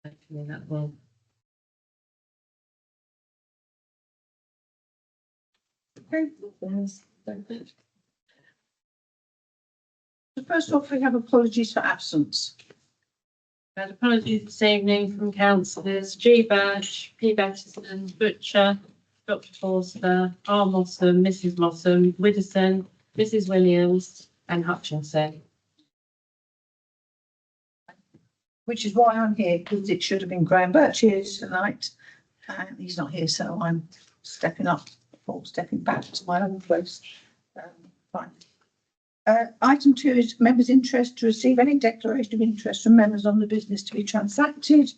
hopefully that will. Okay. So first off, we have apologies for absence. Had apologies this evening from councillors G. Birch, P. Bettison, Butcher, Dr. Forster, R. Mossam, Mrs. Mossam, Widdowson, Mrs. Williams, and Hutchinson. Which is why I'm here, because it should have been Graham Birch here tonight, and he's not here, so I'm stepping up or stepping back to my own place. Fine. Item 2 is members' interest to receive any declaration of interest from members on the business to be transacted.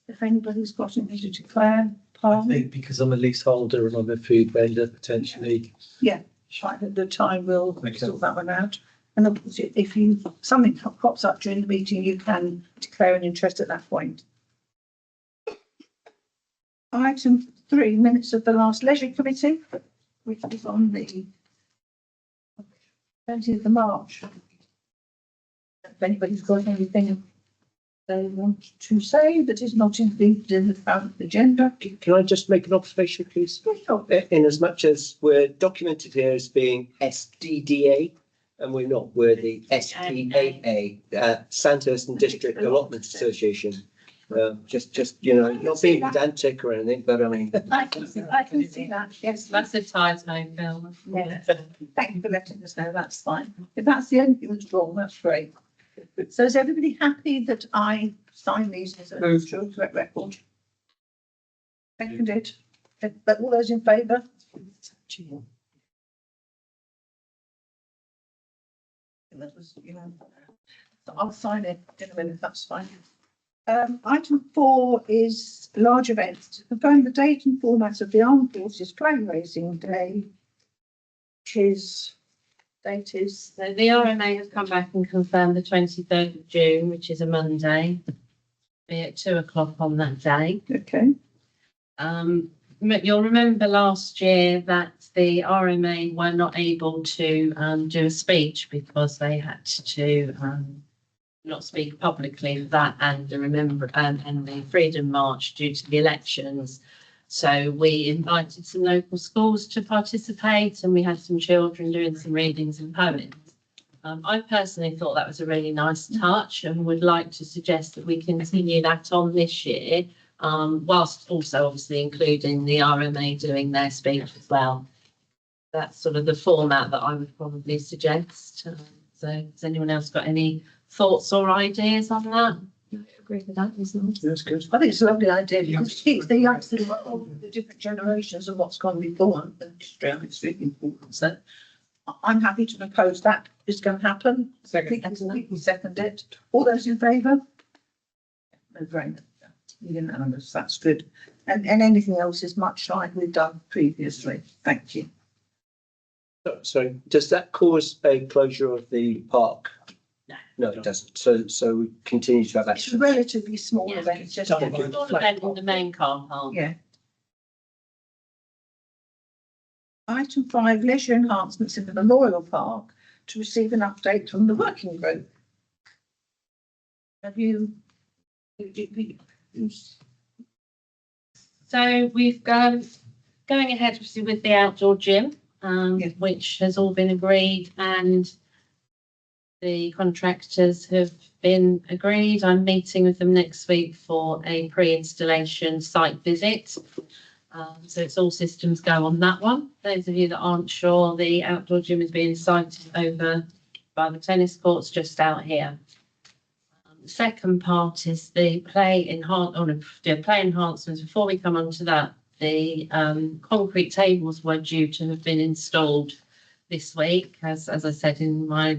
If anybody's got anything to declare, I think because I'm a leaseholder and I'm a food vendor, potentially. yeah, right at the time we'll sort that one out. And of course, if something pops up during the meeting, you can declare an interest at that point. Item 3, minutes of the last leisure committee, which was on the 20th of March. If anybody's got anything they want to say that is not included in the current agenda. Can I just make an observation, please? Sure. In as much as we're documented here as being SDDA, and we're not, we're the SPAA, Sandhurst and District Allotment Association. Just you know, not being pedantic or anything, but I mean. I can see that, yes. That's a typo, Bill. Yeah. Thank you for letting us know, that's fine. If that's the only thing that's wrong, that's great. So is everybody happy that I sign these as a true correct record? Seconded. But all those in favour? That was, you know, I'll sign it in a minute, that's fine. Item 4 is large events. To confirm the date and format of the Armed Forces Flag Raising Day, which is, date is. So the RMA has come back and confirmed the 23rd of June, which is a Monday, be at 2 o'clock on that day. Okay. You'll remember last year that the RMA were not able to do a speech because they had to not speak publicly, that and the Freedom March due to the elections. So we invited some local schools to participate, and we had some children doing some readings and poems. I personally thought that was a really nice touch and would like to suggest that we continue that on this year, whilst also obviously including the RMA doing their speech as well. That's sort of the format that I would probably suggest. So has anyone else got any thoughts or ideas on that? I agree with that, isn't it? That's good. I think it's a lovely idea because it keeps the youngsters involved with the different generations and what's gone before and history. It's really important. So I'm happy to propose that is going to happen. Second. We second it. All those in favour? No brainer. Unanimous. That's good. And anything else is much like we've done previously. Thank you. So does that cause a closure of the park? No. No, it doesn't. So we continue to have It's a access. relatively small Yeah. event. Just Double a good. Small flag event in pop. the main car park. Yeah. Item 5, leisure enhancements in the Memorial Park to receive an update from the working group. Have you? So we've going ahead obviously with the outdoor gym, Yeah. which has all been agreed, and the contractors have been agreed. I'm meeting with them next week for a pre-installation site visit. So it's all systems go on that one. Those of you that aren't sure, the outdoor gym is being sited over by the tennis courts just out here. The second part is the play enhancements. Before we come on to that, the concrete tables were due to have been installed this week, as I said in my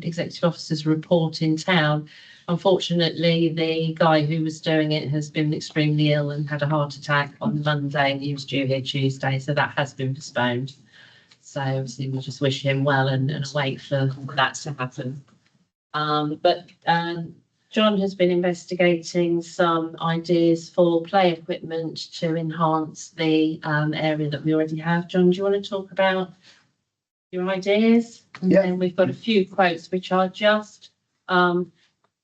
executive officer's report in town. Unfortunately, the guy who was doing it has been extremely ill and had a heart attack on Monday, and he was due here Tuesday, so that has been postponed. So obviously we'll just wish him well and wait for that to happen. But John has been investigating some ideas for play equipment to enhance the area that we already have. John, do you want to talk about your ideas? And Yeah. then we've got a few quotes which are just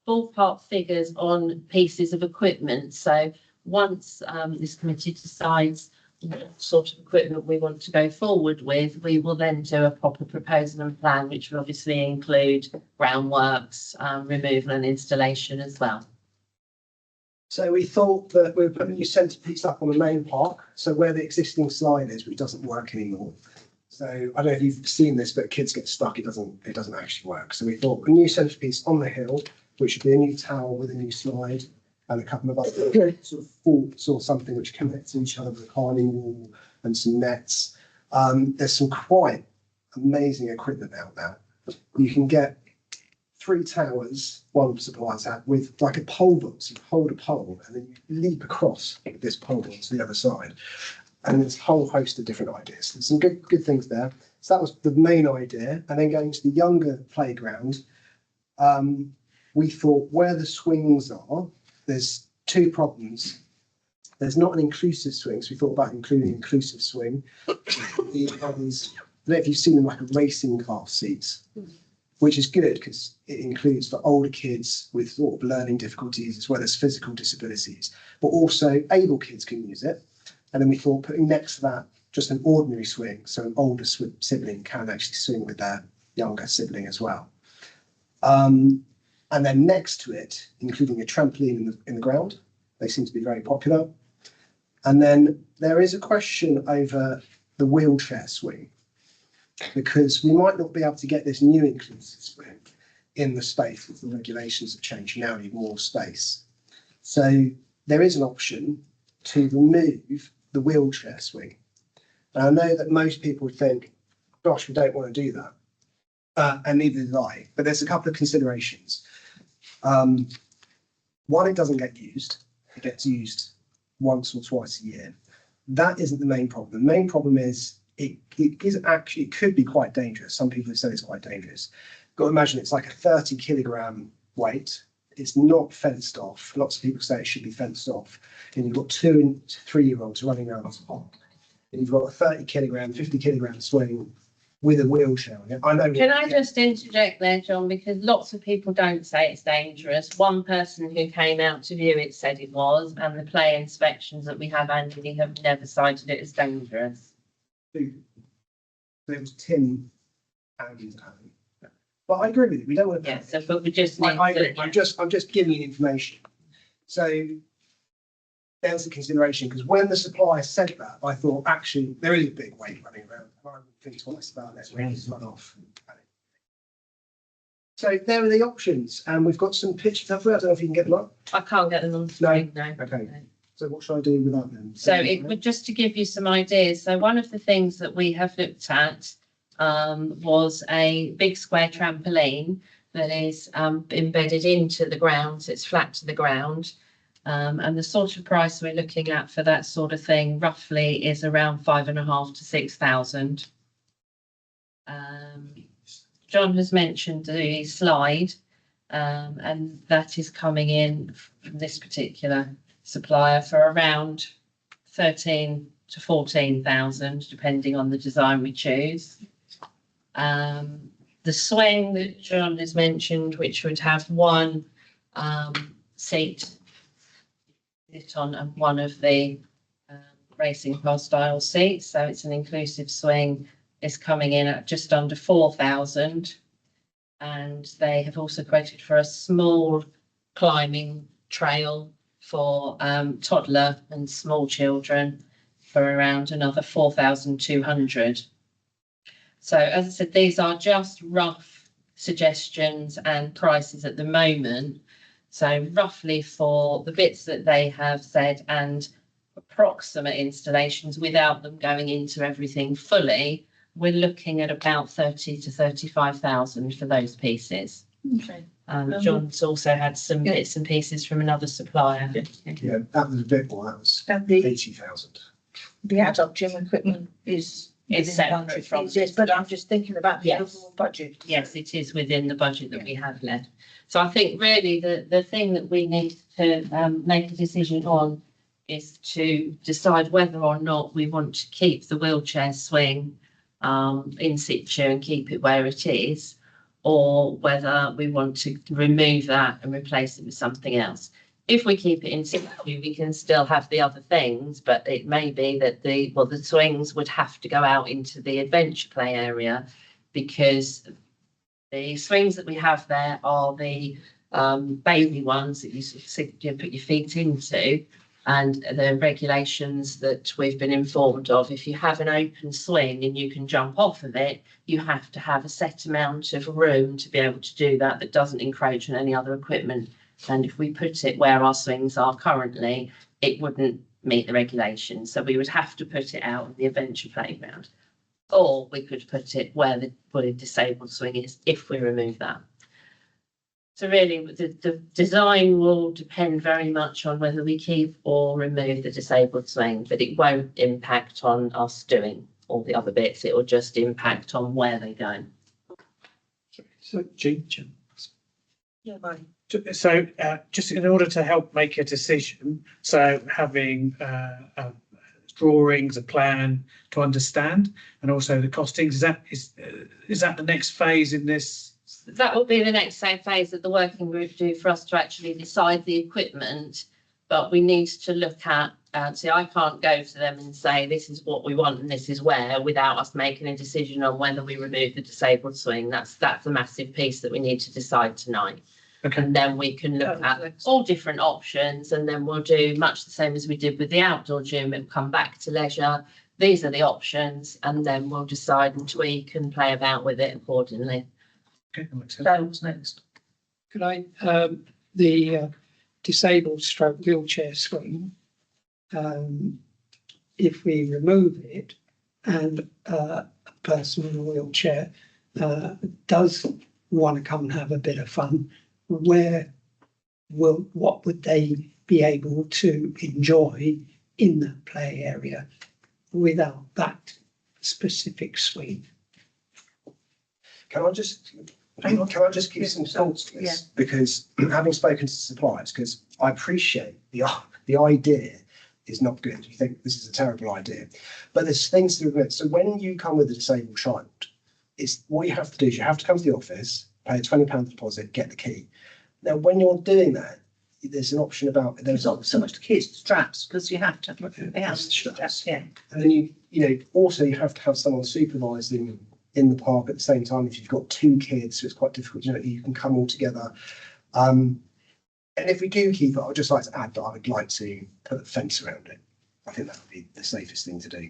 ballpark figures on pieces of equipment. So once this committee decides what sort of equipment we want to go forward with, we will then do a proper proposal and plan, which will obviously include groundworks, removal and installation as well. So we thought that we would put a new centrepiece up on the main park, so where the existing slide is, which doesn't work anymore. So I don't know if you've seen this, but kids get stuck, it doesn't actually work. So we thought a new centrepiece on the hill, which would be a new tower with a new slide and a couple of other sort of forts or something which connect to each other with a climbing wall and some nets. There's some quite amazing equipment out now. You can get 3 towers, one supplier's had, with like a pole vault. So you hold a pole and then you leap across this pole to the other side. And there's a whole host of different ideas. There's some good things there. So that was the main idea. And then going to the younger playground, we thought where the swings are, there's 2 problems. There's not an inclusive swing, so we thought about including inclusive swing. I don't know if you've seen them like a racing car seats, which is good because it includes for older kids with sort of learning difficulties as well as physical disabilities, but also able kids can use it. And then we thought putting next to that just an ordinary swing, so an older sibling can actually swing with their younger sibling as well. And then next to it, including a trampoline in the ground. They seem to be very popular. And then there is a question over the wheelchair swing, because we might not be able to get this new inclusive swing in the space if the regulations have changed. You now need more space. So there is an option to remove the wheelchair swing. And I know that most people would think, gosh, we don't want to do that. And neither did I. But there's a couple of considerations. One, it doesn't get used. It gets used once or twice a year. That isn't the main problem. The main problem is it could be quite dangerous. Some people have said it's quite dangerous. Got to imagine it's like a 30 kilogram weight. It's not fenced off. Lots of people say it should be fenced off. And you've got 2 and 3-year-olds running around the park. And you've got a 30 kilogram, 50 kilogram swing with a wheelchair on it. I know. Can I just interject there, John, because lots of people don't say it's dangerous. One person who came out to view it said it was, and the play inspections that we have annually have never cited it as dangerous. There was Tim and Alan. But I agree with you. We don't want to. Yeah, so but we just need I agree. to, I'm just giving you information. So there's a consideration, because when the supplier said that, I thought actually there is a big weight running around. I would think twice about let's run off. So there are the options, and we've got some pictures. I don't know if you can get them up. I can't get them on the screen, no. Okay. So what should I do with that then? So it would just to give you some ideas. So one of the things that we have looked at was a big square trampoline that is embedded into the ground. So it's flat to the ground. And the sort of price we're looking at for that sort of thing roughly is around 5,500 to 6,000. John has mentioned the slide, and that is coming in from this particular supplier for around 13 to 14,000, depending on the design we choose. The swing that John has mentioned, which would have one seat on and one of the racing car style seats, so it's an inclusive swing, is coming in at just under 4,000, and they have also quoted for a small climbing trail for toddler and small children for around another 4,200. So as I said, these are just rough suggestions and prices at the moment. So roughly for the bits that they have said and approximate installations without them going into everything fully, we're looking at about 30 to 35,000 for those pieces. Okay. John's also had some bits and pieces from another supplier. Yeah, that was a bit more. That was And the 80,000. adult gym equipment is It's separate from this, but I'm just thinking about the Yes. overall budget. Yes, it is within the budget that we have left. So I think really the thing that we need to make a decision on is to decide whether or not we want to keep the wheelchair swing in situ and keep it where it is, or whether we want to remove that and replace it with something else. If we keep it in situ, we can still have the other things, but it may be that the swings would have to go out into the adventure play area, because the swings that we have there are the baby ones that you sort of sit, you put your feet into, and the regulations that we've been informed of. If you have an open swing and you can jump off of it, you have to have a set amount of room to be able to do that, that doesn't encroach on any other equipment. And if we put it where our swings are currently, it wouldn't meet the regulations. So we would have to put it out on the adventure playground. Or we could put it where the disabled swing is, if we remove that. So really, the design will depend very much on whether we keep or remove the disabled swing, but it won't impact on us doing all the other bits. It will just impact on where they go. So, Jean. Yeah, right. So, just in order to help make a decision, so having drawings, a plan to understand, and also the costings, is that the next phase in this? That will be the next phase that the working group do for us to actually decide the equipment. But we need to look at, see, I can't go to them and say, this is what we want and this is where, without us making a decision on whether we remove the disabled swing. That's a massive piece that we need to decide tonight. Okay. And then we can look at all different options, and then we'll do much the same as we did with the outdoor gym. It'll come back to leisure. These are the options, and then we'll decide and tweak and play about with it accordingly. Okay, that makes sense. So what's next? Could I, the disabled stroke wheelchair swing, if we remove it and a person in a wheelchair does want to come and have a bit of fun, what would they be able to enjoy in the play area without that specific swing? Can I just give some thoughts to this? Yeah. Because having spoken to suppliers, because I appreciate the idea is not good. You think this is a terrible idea, but there's things to admit. So when you come with a disabled child, it's what you have to do is you have to come to the office, pay a £20 deposit, get the key. Now, when you're doing that, there's an option about There's not so much the kids, straps, because you have to. They have straps. yeah. And then you also you have to have someone supervising in the park at the same time. If you've got two kids, so it's quite difficult. You can come all together. And if we do keep it, I'd just like to add that I would like to put a fence around it. I think that would be the safest thing to do.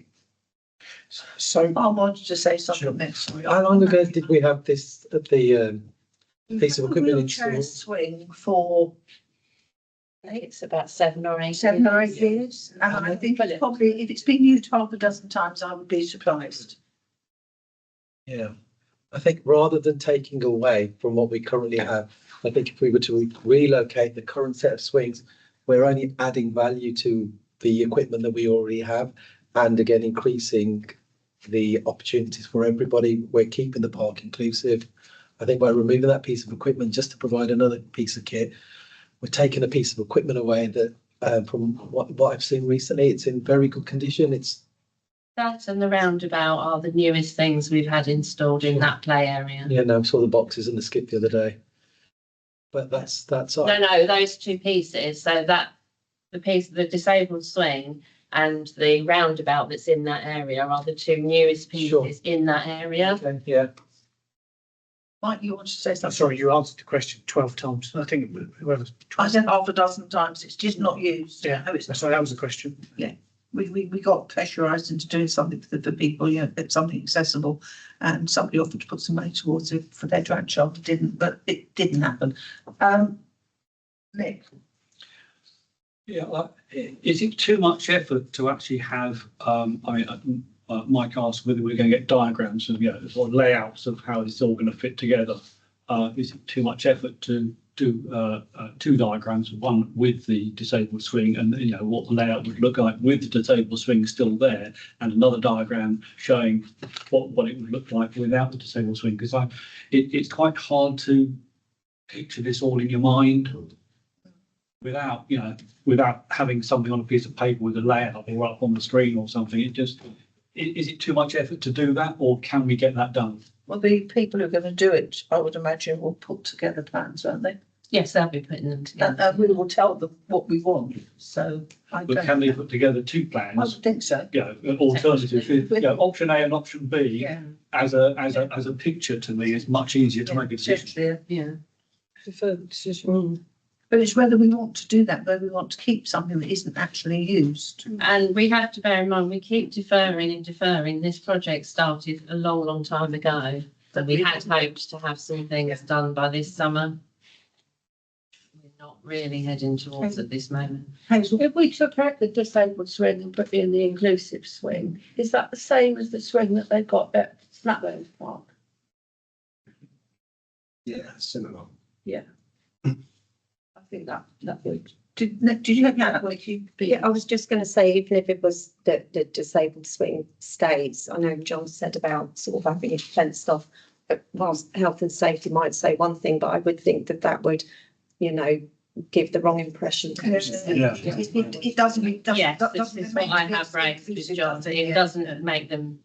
So, I wanted to say something next. Sorry. How long ago did we have this at the piece of equipment Wheelchair installed? swing for I think it's about 7 or 8 7 or 8 years, and I think it's probably, if it's been used half a dozen times, I would be surprised. Yeah, I think rather than taking away from what we currently have, I think if we were to relocate the current set of swings, we're only adding value to the equipment that we already have, and again increasing the opportunities for everybody. We're keeping the park inclusive. I think by removing that piece of equipment just to provide another piece of kit, we're taking a piece of equipment away that from what I've seen recently, it's in very good condition. It's that and the roundabout are the newest things we've had installed in that play area. yeah, no, I saw the boxes and the skip the other day. But that's No, those two pieces. So that the piece, the disabled swing and the roundabout that's in that area are the two newest pieces in that area. Okay, yeah. Mike, you want to say I'm something? sorry, you answered the question 12 times. I think whoever's. I said half a dozen times, it's just not used. Yeah, No, it's so that was the question. we got pressurised into doing something for people, something accessible, and somebody offered to put some money towards it for their grandchild. It didn't happen. Nick, Yeah, is it too much effort to actually have, Mike asked whether we're going to get diagrams of, sort of layouts of how this is all going to fit together. Is it too much effort to do two diagrams, one with the disabled swing and, what the layout would look like with the disabled swing still there, and another diagram showing what it would look like without the disabled swing? Because it's quite hard to picture this all in your mind without having something on a piece of paper with a layout or up on the screen or something. Is it too much effort to do that, or can we get that done? Well, the people who are going to do it, I would imagine, will put together plans, won't they? Yes, they'll be putting them together. And we will tell them what we want, so I But don't. can they put together two I plans? would think so. You know, an alternative, you know, option A and option B Yeah. as a picture to me is much easier to make a decision. Clear. Yeah. Prefer the decision. But it's whether we want to do that, whether we want to keep something that isn't actually used. And we have to bear in mind, we keep deferring and deferring. This project started a long, long time ago. But we had hoped to have some things done by this summer. We're not really heading towards at this moment. Hazel, If we took out the disabled swing and put in the inclusive swing, is that the same as the swing that they've got at Snaplow Park? Yeah, similar. I think that would. did you have that? Yeah, I was just going to say, even if it was that the disabled swing stays, I know John said about sort of having it fenced off. But whilst health and safety might say one thing, but I would think that that would, you know, give the wrong impression. Yeah. It doesn't. Yes, this is what I have raised with John. It doesn't make them,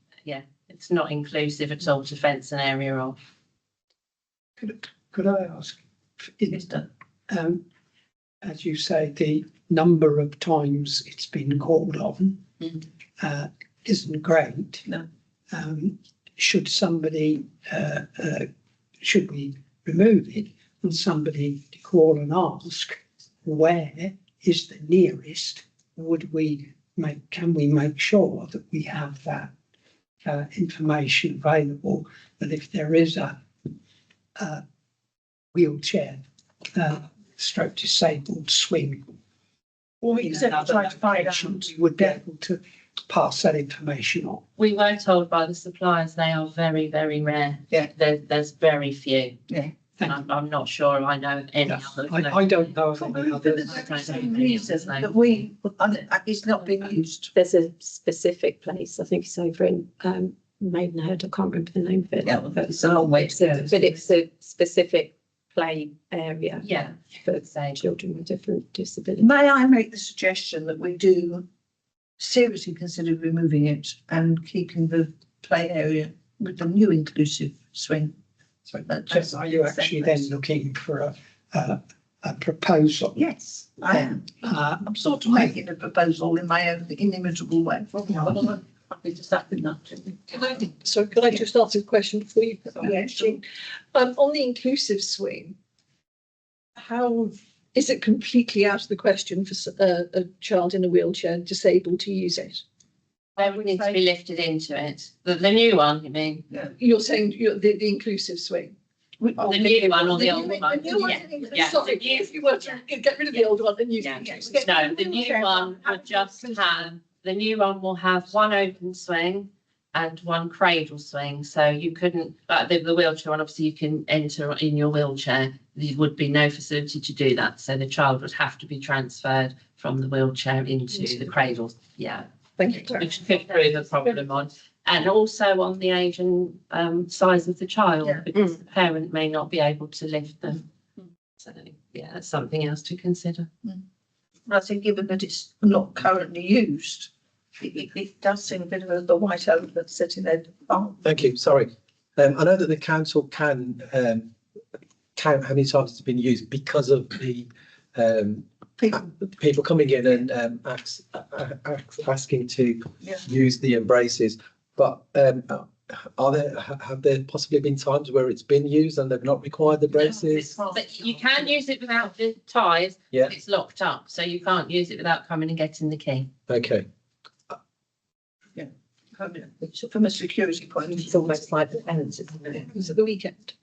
it's not inclusive at all to fence an area off. Could I ask, It's done. as you say, the number of times it's been called on isn't great. No. Should somebody, should we remove it and somebody to call and ask where is the nearest? Can we make sure that we have that information available, that if there is a wheelchair stroke disabled swing Well, we in said another try to find location, out. we would be able to pass that information on. We were told by the suppliers they are very, very rare. Yeah. There's very few. Yeah. And I'm not sure I know of any Yes, others. I don't know of any Probably for others. the same reason that it's not being used. There's a specific place, I think it's over in Maidenhead, I can't remember the name of it. Yeah, well, but it's a long way to go. But it's a specific play area Yeah. for Same. children with different disabilities. May I make the suggestion that we do seriously consider removing it and keeping the play area with the new inclusive swing? So are you actually then looking for a proposal? Yes, I am. I'm sort of making a proposal in my own inimitable way. I'm happy to second that. So could I just ask a question before you? Yeah, sure. On the inclusive swing, how is it completely out of the question for a child in a wheelchair disabled to use it? They would need to be lifted into it. The new one, you mean? You're saying the inclusive swing? The new one or the old one? The new one. Yeah. Sorry, the new- if you were to get rid of the old one and use Yeah. the Yes. inclusive. No, the new one would just have, the new one will have one open swing and one cradle swing. So you couldn't, but the wheelchair one, obviously you can enter in your wheelchair. There would be no facility to do that. So the child would have to be transferred from the wheelchair into the cradle. Yeah. Thank you. Which could prove a problem on, and also on the age and size of the child, Yeah. because the parent may not be able to lift them. So, yeah, that's something else to consider. I think given that it's not currently used, it does seem a bit of the white elephant sitting there. Oh, Thank you, sorry. I know that the council can count how many times it's been used because of the people, people coming in and asking to Yeah. use the embraces. But have there possibly been times where it's been used and they've not required the braces? But you can use it without the ties. Yeah. It's locked up, so you can't use it without coming and getting the key. Okay. from a security point of It's view. almost like the fence, isn't it? It's at the weekend.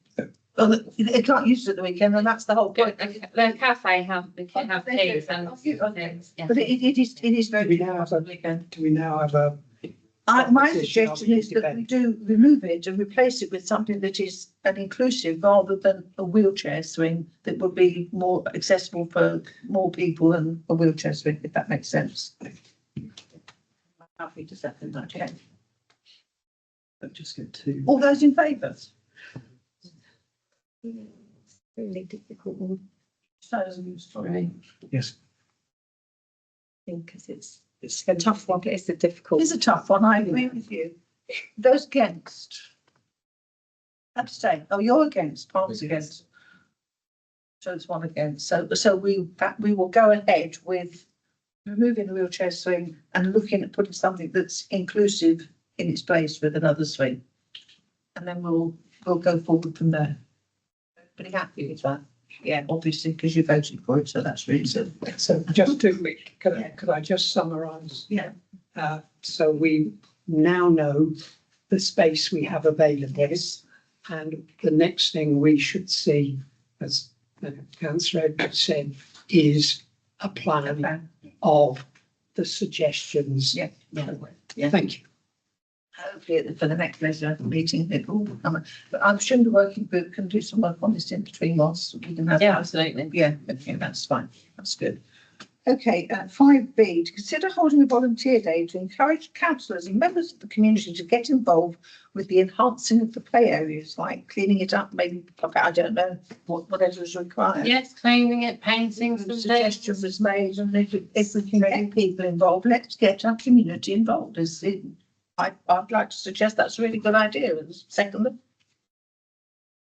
Well, they can't use it at the weekend, and that's the whole point. The cafe have the have They do. keys and things. Yeah. But it is Do very we now difficult. have do we now have a? My Position of suggestion is that we independent. do remove it and replace it with something that is an inclusive rather than a wheelchair swing that would be more accessible for more people than a wheelchair swing, if that makes sense. I'm happy to second that, okay. Just get two. All those in favour? Really difficult one, So, sorry. Yes. I think, because it's a tough one, but it's a difficult. It's a tough one, I agree with you. Those against? Abstain. Oh, you're against, Palmer's against. So it's one against. So we will go ahead with removing the wheelchair swing and looking at putting something that's inclusive in its place with another swing. And then we'll go forward from there. Pretty happy with that. Yeah, obviously, because you voted for it, so that's really good. So just to, could I just summarise? Yeah. So we now know the space we have available. Yes. And the next thing we should see, as Councillor Edwards said, is a plan of the suggestions. Yeah. Thank you. Hopefully for the next legislative meeting, it will come. But I'm sure the working group can do some work on this in between whilst we can have. Yeah, absolutely. Yeah, okay, that's fine. That's good. Okay, 5B, to consider holding a volunteer day to encourage councillors and members of the community to get involved with the enhancing of the play areas, like cleaning it up, maybe, I don't know, whatever is required. Yes, cleaning it, painting some Suggestion things. was made, and if we can get people involved, let's get our community involved. I'd like to suggest that's a really good idea. Second.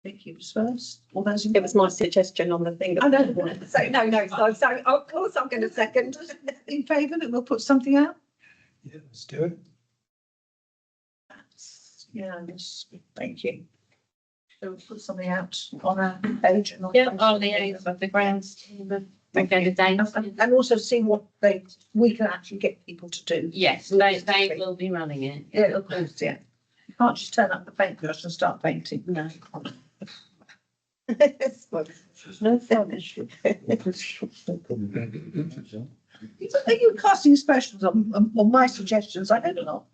Vicky was first. All those in It was my suggestion on the thing. I know. So so of course I'm going to second. in favour that we'll put something out? Yeah, let's do it. Yes, thank you. So we'll put something out on our page and on. Yeah, Facebook. I'll liaise with the grounds team and get a date. And also see what we can actually get people to do. Yes, they will be running it. Yeah, of course, yeah. You can't just turn up the paintbrush and start painting. No. No fun. Are you casting aspersions on my suggestions? I hope not.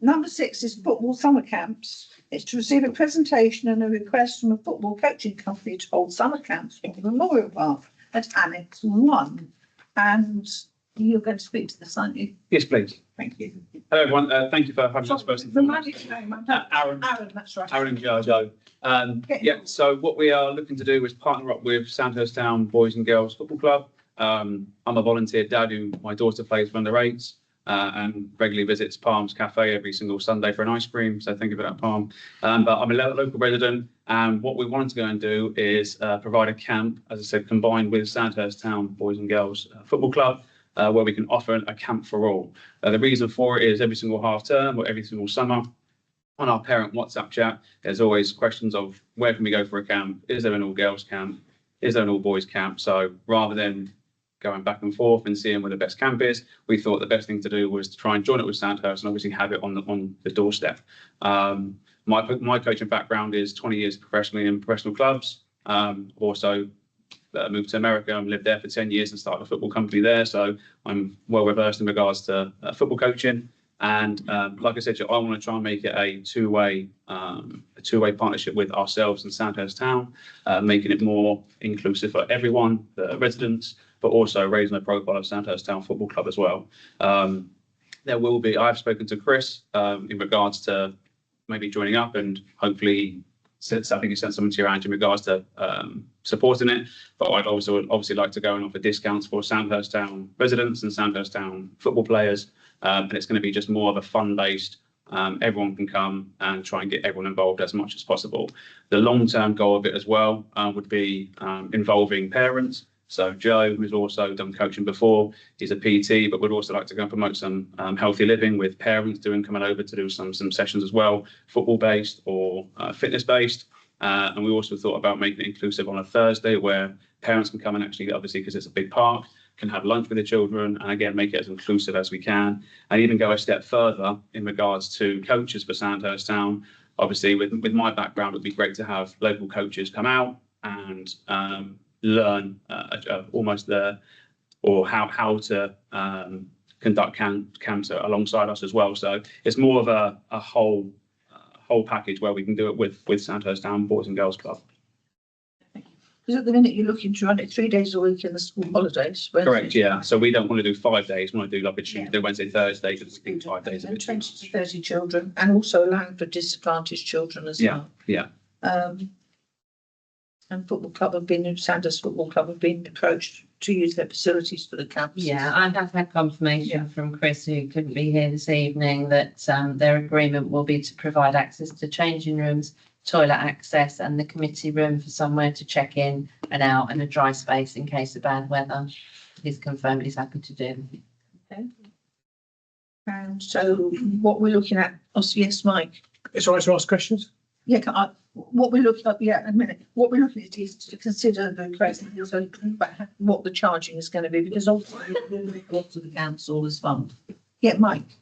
Number 6 is football summer camps. It's to receive a presentation and a request from a football coaching company to hold summer camps in the Memorial Park at Annex 1. And you're going to speak to this, aren't you? Yes, please. Thank you. Hello, everyone. Thank you for having us first and Remind foremost. me your name. Aaron, Aaron, that's right. Aaron and Joe. Yeah, so what we are looking to do is partner up with Sandhurst Town Boys and Girls Football Club. I'm a volunteer dad who my daughter plays for under 8s and regularly visits Palms Cafe every single Sunday for an ice cream. So thank you for that, Palm. But I'm a local resident, and what we wanted to go and do is provide a camp, as I said, combined with Sandhurst Town Boys and Girls Football Club. Where we can offer a camp for all. The reason for it is every single half term or every single summer on our parent WhatsApp chat, there's always questions of where can we go for a camp? Is there an all girls camp? Is there an all boys camp? So rather than going back and forth and seeing where the best camp is, we thought the best thing to do was to try and join it with Sandhurst and obviously have it on the doorstep. My coaching background is 20 years professionally in professional clubs. Also moved to America and lived there for 10 years and started a football company there. So I'm well versed in regards to football coaching. And like I said, I want to try and make it a two-way partnership with ourselves and Sandhurst Town, making it more inclusive for everyone, the residents, but also raising the profile of Sandhurst Town Football Club as well. There will be, I've spoken to Chris in regards to maybe joining up and hopefully I think you sent something to your hand in regards to supporting it, but I'd also obviously like to go and offer discounts for Sandhurst Town residents and Sandhurst Town football players, and it's going to be just more of a fun-based. Everyone can come and try and get everyone involved as much as possible. The long-term goal of it as well would be involving parents. So Joe, who's also done coaching before, he's a PT, but would also like to go and promote some healthy living with parents coming over to do some sessions as well, football based or fitness based. And we also thought about making it inclusive on a Thursday where parents can come and actually, obviously, because it's a big park, can have lunch with the children and again, make it as inclusive as we can. And even go a step further in regards to coaches for Sandhurst Town. Obviously, with my background, it would be great to have local coaches come out and learn almost how to conduct camps alongside us as well. So it's more of a whole package where we can do it with Sandhurst Town Boys and Girls Club. Because at the minute you're looking to run it 3 days a week in the school holidays. Correct, yeah. So we don't want to do 5 days. We want to do like a Tuesday, Wednesday, Thursday, because we think 5 days. And 20 to 30 children, and also allowing for disadvantaged children as well. Yeah. And Sandhurst Football Club have been approached to use their facilities for the camps. Yeah, I have had confirmation from Chris, who couldn't be here this evening, that their agreement will be to provide access to changing rooms, toilet access and the committee room for somewhere to check in and out, and a dry space in case of bad weather. He's confirmed he's happy to do. And so what we're looking at, oh, yes, Mike. It's all right to ask questions? Yeah, what we're looking at, yeah, a minute, what we're looking at is to consider the question, so about what the charging is going to be, because obviously we'll go to the council as well. Yeah, Mike.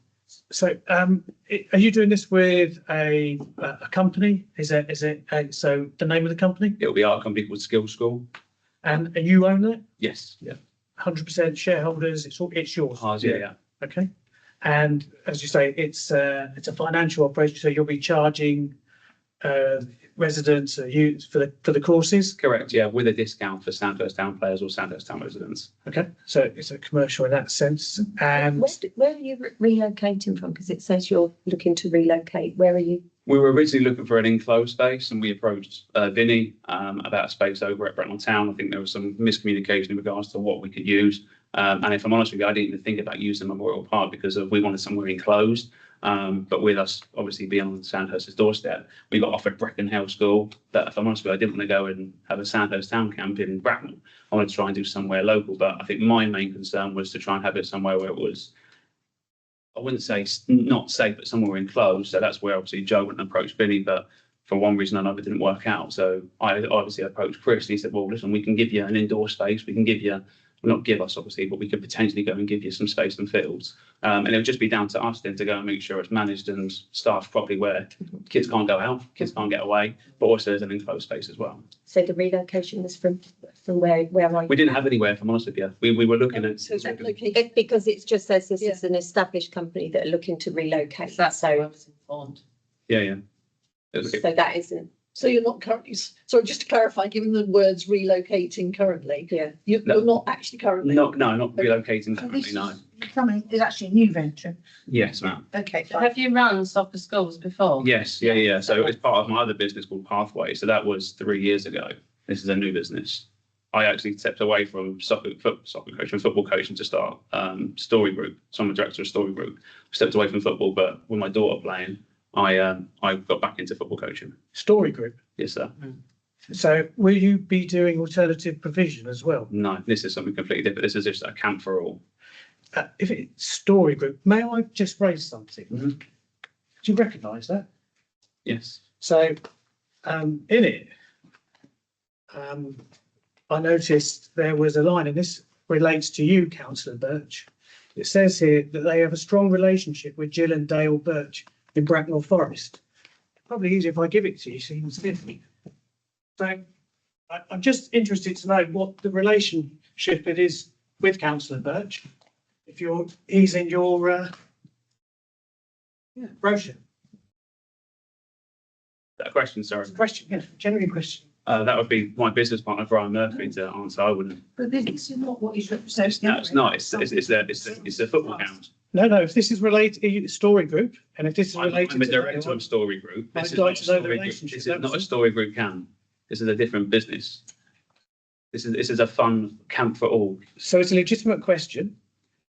So, are you doing this with a company? Is it, so the name of the company? It'll be our company called Skill School. And you own it? Yes, yeah. 100% shareholders, it's yours? Ours, yeah. Okay. And as you say, it's a financial operation, so you'll be charging residents or you for the courses? Correct, yeah, with a discount for Sandhurst Town players or Sandhurst Town residents. Okay, so it's a commercial in that sense. And Where are you relocating from? Because it says you're looking to relocate. Where are you? We were originally looking for an enclosed space and we approached Vinny about a space over at Bracknell Town. I think there was some miscommunication in regards to what we could use. And if I'm honest with you, I didn't even think about using Memorial Park because we wanted somewhere enclosed. But with us obviously being on Sandhurst's doorstep, we got offered Brecon Hill School. But if I'm honest with you, I didn't want to go and have a Sandhurst Town camp in Bracknell. I wanted to try and do somewhere local. But I think my main concern was to try and have it somewhere where it was, I wouldn't say not safe, but somewhere enclosed. So that's where obviously Joe went and approached Vinny, but for one reason or another, it didn't work out. So I obviously approached Chris and he said, well, listen, we can give you an indoor space. We can give you, well, not give us obviously, but we could potentially go and give you some space and fields. And it would just be down to us then to go and make sure it's managed and staffed properly where kids can't go out, kids can't get away, but also there's an enclosed space as well. So the relocation was from where are you? We didn't have anywhere, if I'm honest with you. We were looking at. So that location. It, because it just says this is an established company that are looking to relocate. That's how I So, was informed. Yeah. so that isn't, So you're not currently, sorry, just to clarify, given the words relocating currently, yeah. you're not actually currently. No, not relocating So this currently, no. is coming, is actually a new venture. Yes, ma'am. Okay, fine. Have you run soccer schools before? Yes, yeah. So it's part of my other business called Pathway. So that was 3 years ago. This is a new business. I actually stepped away from soccer coaching, football coaching to start Story Group. So I'm a director of Story Group. Stepped away from football, but with my daughter playing, I got back into football coaching. Story Group. Yes, sir. So will you be doing alternative provision as well? No, this is something completely different. This is just a camp for all. If it's Story Group, may I just raise something? Mhm. Do you recognise that? Yes. So, in it, I noticed there was a line, and this relates to you, Councillor Birch. It says here that they have a strong relationship with Jill and Dale Birch in Bracknell Forest. Probably easier if I give it to you so you can see it. So I'm just interested to know what the relationship it is with Councillor Birch. If he's in your brochure. That question, sorry. It's a question, yeah, genuine question. That would be my business partner, Brian Murphy, to answer. I wouldn't. But this is not what he's representing. No, it's not. It's a football camp. No, if this is related, Story Group, and if this is related. I'm a to director that, of Story Group. I'd This is like not a to know the Story Group. relationship, This that is was not a all. Story Group camp. This is a different business. This is a fun camp for all. So it's a legitimate question.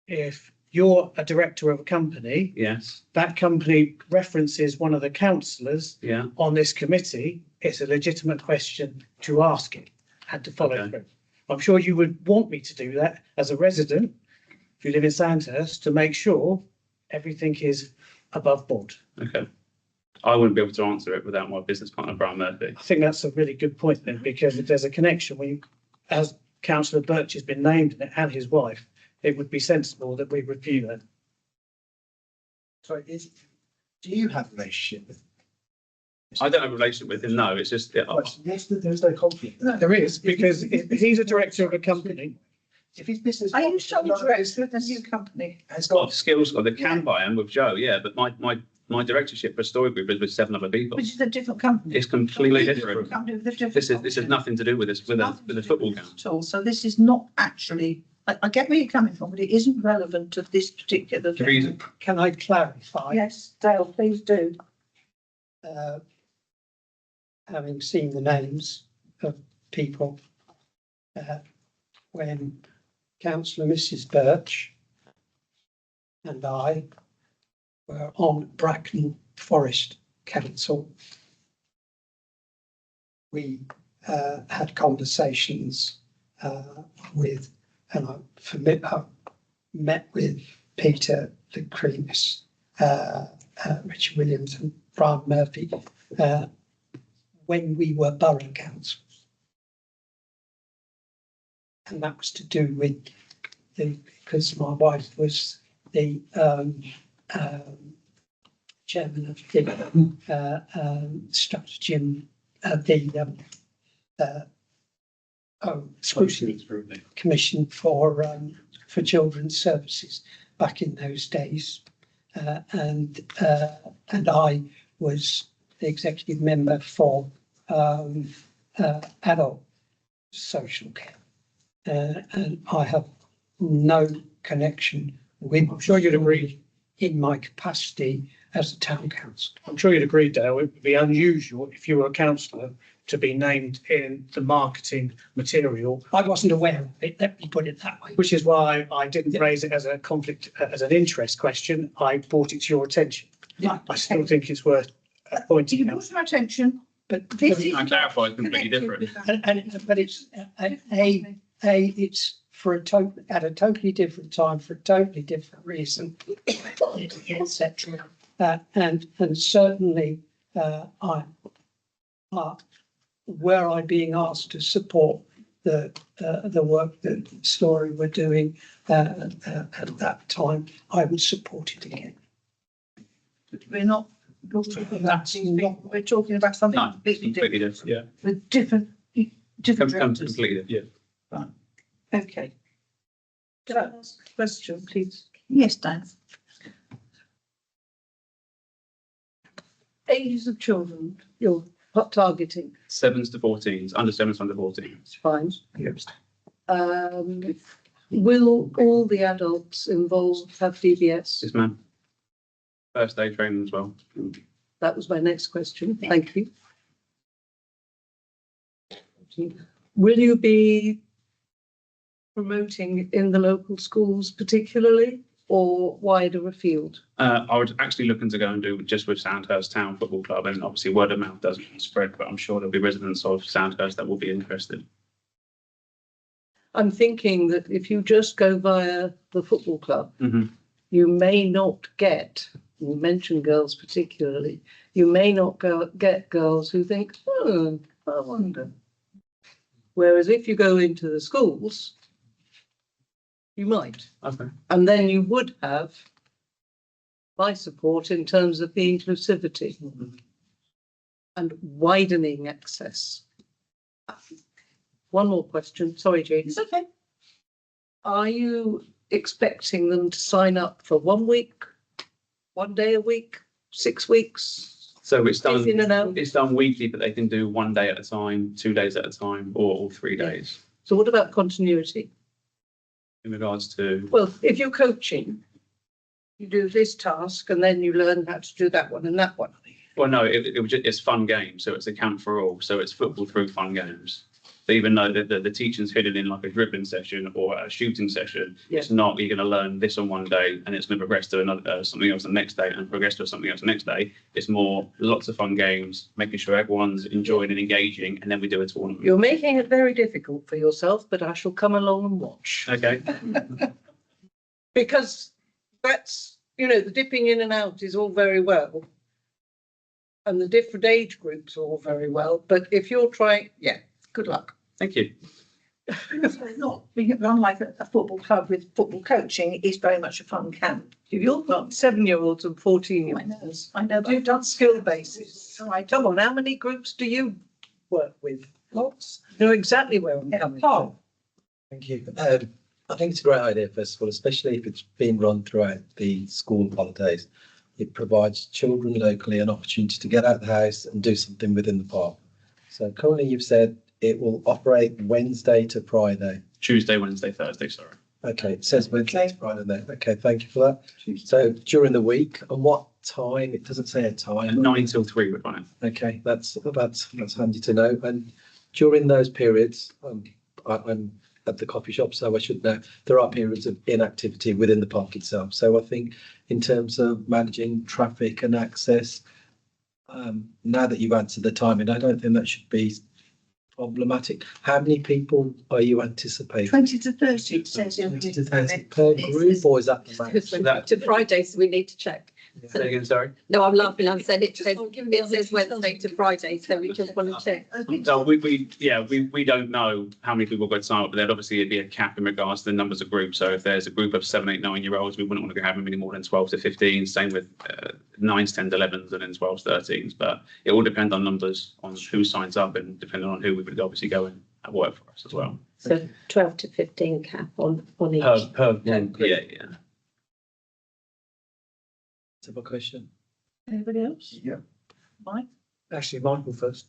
If you're a director of a company, Yes, that company references one of the councillors yeah. on this committee, it's a legitimate question to ask it and to follow Okay. through. I'm sure you would want me to do that as a resident, if you live in Sandhurst, to make sure everything is above board. Okay. I wouldn't be able to answer it without my business partner, Brian Murphy. I think that's a really good point then, because if there's a connection, as Councillor Birch has been named in it and his wife, it would be sensible that we review that. So do you have a relationship with? I don't have a relationship with him, no. It's just, There's no conflict. There is, because if he's a director of a company, If his business. Are you sole director of the new company? Has got got, skills, the can buy him with Joe, yeah, but my directorship for Story Group is with 7 other people. Which is a different company. It's completely different. Company with a different. This is nothing to do with this, with a football camp. At all, so this is not actually, I get where you're coming from, but it isn't relevant to this particular The thing. reason, Can I clarify? Yes, Dale, please do. Having seen the names of people, when Councillor Mrs. Birch and I were on Bracknell Forest Council, we had conversations with, and I met with Peter the Creams, Richard Williams and Brian Murphy when we were borough councils. And that was to do with because my wife was the chairman of the strategy and scrutiny commission for children's services back in those days, and I was the executive member for adult social care, and I have no connection with. I'm sure you'd agree. In my capacity as a town council. I'm sure you'd agree, Dale, it would be unusual if you were a councillor to be named in the marketing material. I wasn't aware of it, let me put it that way. Which is why I didn't raise it as a conflict, as an interest question. I brought it to your attention. Yeah. I still think it's worth pointing You out. brought my attention, But this is. I clarify, it's completely different. but it's it's for at a totally different time, for a totally different reason, etc. And certainly, were I being asked to support the work that Story were doing at that time, I would support it again. We're not talking about we're talking about something No, completely different, different, yeah. with different Comes directors. completely different. Okay. Can I ask a question, please? Yes, Dan. Ages of children you're targeting, 7s to 14s, under 7s, under 14s. it's fine. Will all the adults involved have DBS? Yes, ma'am. First aid training as well. That was my next question. Thank you. Will you be promoting in the local schools particularly or wider afield? I was actually looking to go and do just with Sandhurst Town Football Club, and obviously word of mouth doesn't spread, but I'm sure there'll be residents of Sandhurst that will be interested. I'm thinking that if you just go via the football club, Mhm. you may not get, you mentioned girls particularly, you may not get girls who think, oh, I wonder. Whereas if you go into the schools, you might. Okay. And then you would have my support in terms of the inclusivity and widening access. One more question. Sorry, Jane. It's okay. Are you expecting them to sign up for 1 week, 1 day a week, 6 weeks? So it's done. Is in and out? It's done weekly, but they can do 1 day at a time, 2 days at a time, or all 3 days. So what about continuity? In regards to, Well, if you're coaching, you do this task and then you learn how to do that one and that one. well, no, it's fun games, so it's a camp for all. So it's football through fun games. So even though the teaching's hidden in like a dribbling session or a shooting session, it's not, you're going to learn this on 1 day and it's going to progress to another something else the next day and progress to something else the next day. It's more lots of fun games, making sure everyone's enjoying and engaging, and then we do a tournament. You're making it very difficult for yourself, but I shall come along and watch. Okay. Because that's, the dipping in and out is all very well. And the different age groups are all very well, but if you're trying, good luck. Thank you. It's not being run like a football club with football coaching. It is very much a fun camp. If you've got 7-year-olds and 14-year-olds, I know. you've done skill basis. So I Come on, how many groups do you work with? lots. You know exactly where I'm coming from. Thank you. I think it's a great idea, first of all, especially if it's being run throughout the school holidays. It provides children locally an opportunity to get out of the house and do something within the park. So currently you've said it will operate Wednesday to Friday. Tuesday, Wednesday, Thursday, sorry. Okay, it says Wednesday to Friday there. Okay, thank you for that. So during the week, and what time? It doesn't say a time. 9 till 3 we're running. Okay, that's handy to know. And during those periods, I'm at the coffee shop, so I should know there are periods of inactivity within the park itself. So I think in terms of managing traffic and access, now that you've answered the timing, I don't think that should be problematic. How many people are you anticipating? 20 to 30, it says in 20 the to 30 per group, or is that the max? Because we're back to Friday, so we need to check. Say again, sorry. No, I'm laughing. I said it says Wednesday to Friday, so we just want to check. No, we don't know how many people are going to sign up, but there'd obviously be a cap in regards to the numbers of groups. So if there's a group of 7, 8, 9-year-olds, we wouldn't want to have any more than 12 to 15. Same with 9s, 10s, 11s, and then 12s, 13s. But it all depends on numbers, on who signs up, and depending on who we would obviously go and work for us as well. So 12 to 15 cap on each. Per group, yeah. Have a question? Anybody else? Yeah. Mike? Actually, Michael first.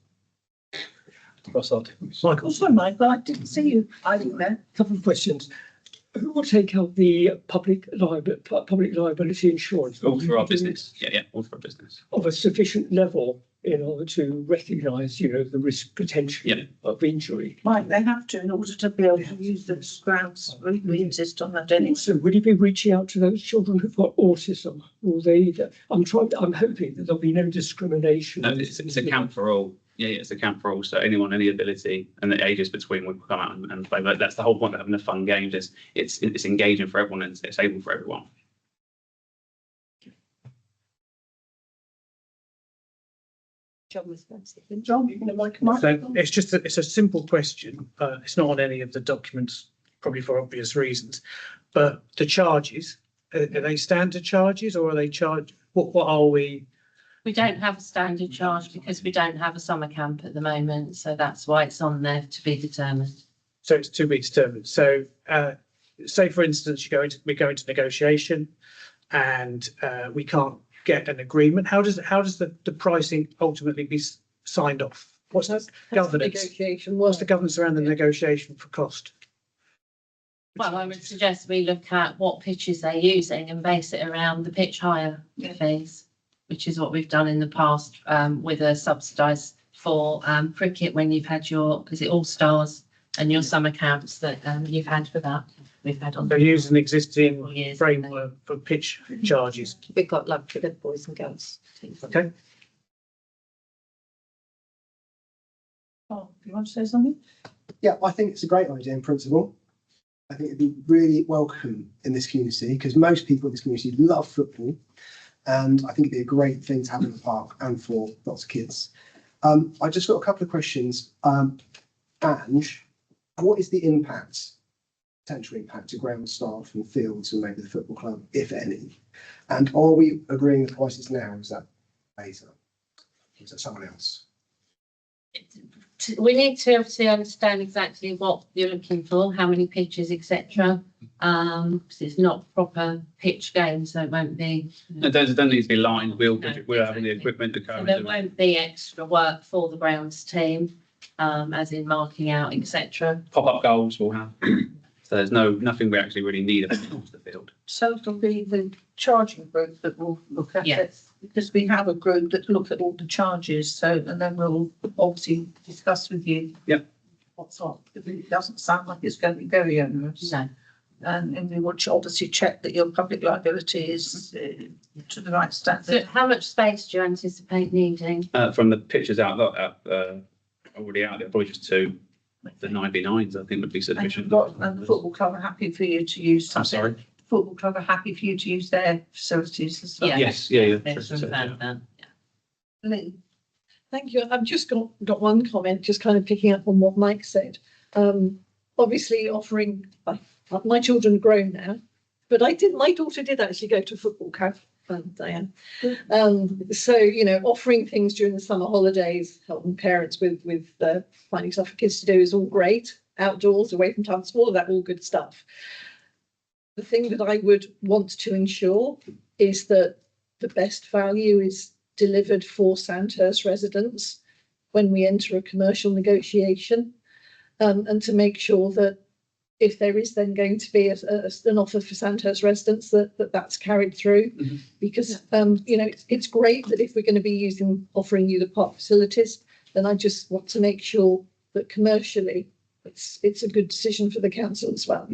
Rossard. Michael, Also, Michael, I didn't see you. I didn't know. couple of questions. Who will take out the public liability insurance? All for our business. Yeah, all for our business. Of a sufficient level in order to recognise, the risk potential Yeah. of injury. Mike, they have to in order to be able to use the grounds. We insist on that, anyway. So will you be reaching out to those children who've got autism? Will they, I'm hoping that there'll be no discrimination. No, it's a camp for all. Yeah, it's a camp for all. So anyone, any ability, and the ages between will come out and play. But that's the whole point of having the fun games. Is it's engaging for everyone and it's able for everyone. John was John, you can Mike. So it's a simple question. It's not on any of the documents, probably for obvious reasons. But the charges, are they standard charges or are they charged? What are we? We don't have a standard charge because we don't have a summer camp at the moment, so that's why it's on there to be determined. So it's to be determined. So say for instance, we go into negotiation and we can't get an agreement. How does the pricing ultimately be signed off? What's the governance? Negotiation What's the governance around the negotiation for cost? Well, I would suggest we look at what pitches they're using and base it around the pitch hire fees, which is what we've done in the past with a subsidised for cricket when you've had is it All Stars and your summer camps that you've had for that. We've had on. They're using existing years, framework for pitch charges. We've got luck for the boys and girls. Okay. Oh, you want to say something? Yeah, I think it's a great idea in principle. I think it'd be really welcome in this community because most people in this community love football. And I think it'd be a great thing to have in the park and for lots of kids. I just got a couple of questions. Ange, what is the potential impact to ground staff and fields and maybe the football club, if any? And are we agreeing the prices now? Is that later? Or is that someone else? We need to obviously understand exactly what you're looking for, how many pitches, etc. Because it's not proper pitch game, so it won't be. There don't need to be lines. We're having the equipment to So cover. there won't be extra work for the grounds team, as in marking out, etc. Pop-up goals we'll have. So there's nothing we actually really need across the field. So it'll be the charging group that will look at it. Yes. Because we have a group that look at all the charges, so, and then we'll obviously discuss with you. Yep. What's up, it doesn't sound like it's going to be very onerous. No. And we want to obviously check that your public liability is to the right So standard. how much space do you anticipate needing? From the pictures already out there, probably just 2. The 99s, I think, would be And sufficient. and the football club are happy for you to use. I'm sorry. Football club are happy for you to use their facilities as well. Yeah. Yes, yeah. Let's confirm that. Lee, Thank you. I've just got one comment, just kind of picking up on what Mike said. Obviously offering, my children are grown now, but my daughter did actually go to football camp, Diane. So, offering things during the summer holidays, helping parents with finding stuff for kids to do is all great. Outdoors, away from town, all of that, all good stuff. The thing that I would want to ensure is that the best value is delivered for Sandhurst residents when we enter a commercial negotiation, and to make sure that if there is then going to be an offer for Sandhurst residents, that's carried through. Mhm. Because it's great that if we're going to be offering you the park facilities, then I just want to make sure that commercially it's a good decision for the council as well.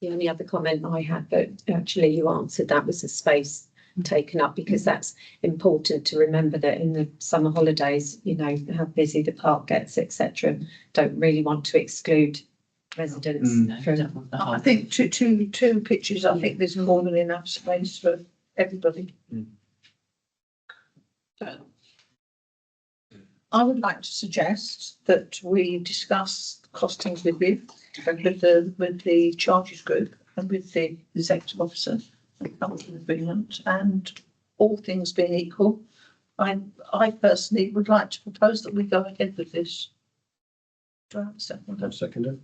The only other comment I had, but actually you answered that, was the space. taken up, because that's important to remember that in the summer holidays, you know, how busy the park gets, etc. Don't really want to exclude residents from. I think two pitches, I think there's more than enough space for everybody. I would like to suggest that we discuss costings with you, with the charges group and with the executive officer and come to an agreement, and all things being equal, I personally would like to propose that we go ahead with this. Do I have a second? I'll second it.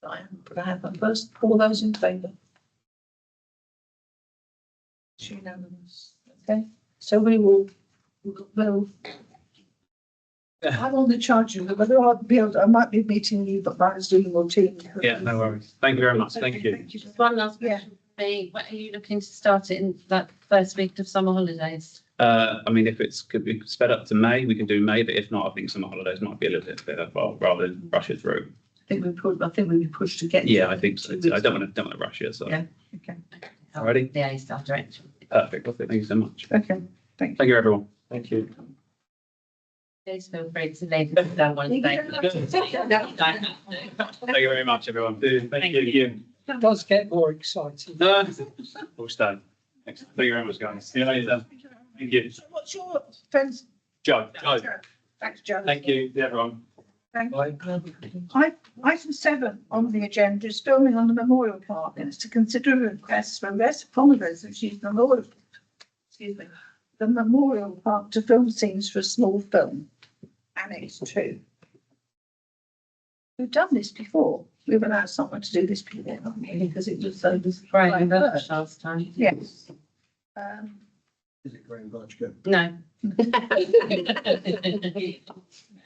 I have a first, all those in favour? It's unanimous, okay, so we'll, I'm on the charge, but I'll be able, I might be meeting you, but by Zoom or Teams. Yeah, no worries. Thank you very much. Thank you. Just one last question. When are you looking to start it in that first week of summer holidays? I mean, if it's could be sped up to May, we can do May, but if not, I think summer holidays might be a little bit better, well, rather than rush it through. I think we push to get. Yeah, I think so. I don't want to rush it, so. Yeah. Okay, Alrighty. The A staff direction. Perfect. Lovely. Thank you so much. okay, thank Thank you, everyone. Thank you. Please feel free to leave if you don't want to stay. Thank you very much, everyone. Thank you. It does get more exciting. We'll stay. Thanks. Thank you very much, guys. See you later. Thank you. So what's your friends? Joe. Thanks, Joe. Thank you, everyone. Thank you. Item 7 on the agenda is filming on the Memorial Park, and it's to consider a request from the Memorial Park to film scenes for a small film, Annex 2. We've done this before. We've allowed someone to do this before, haven't we? Because it was so. Right, last time. Yes. Is it Graham Barger? No.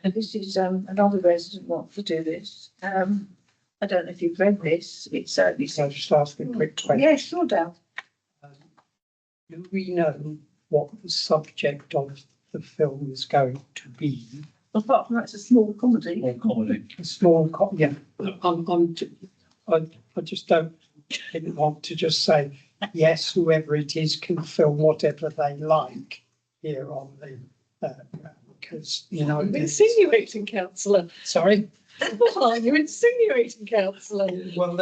This is another resident wants to do this. I don't know if you've read this. It certainly So says. just ask a quick question. Yeah, sure, Dal. Do we know what the subject of the film is going to be? Apart from that, it's a small comedy. Or comedy. A small, yeah, I just didn't want to just say, yes, whoever it is can film whatever they like here on the, because, you know. Insinuating, councillor. Sorry? You're insinuating, councillor. Well,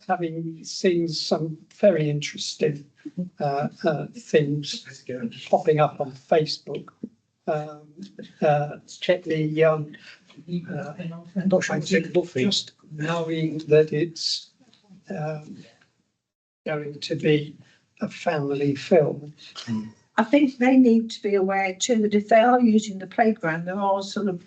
having seen some very interesting things popping up on Facebook. Check the just knowing that it's going to be a family film. I think they need to be aware too that if they are using the playground, there are sort of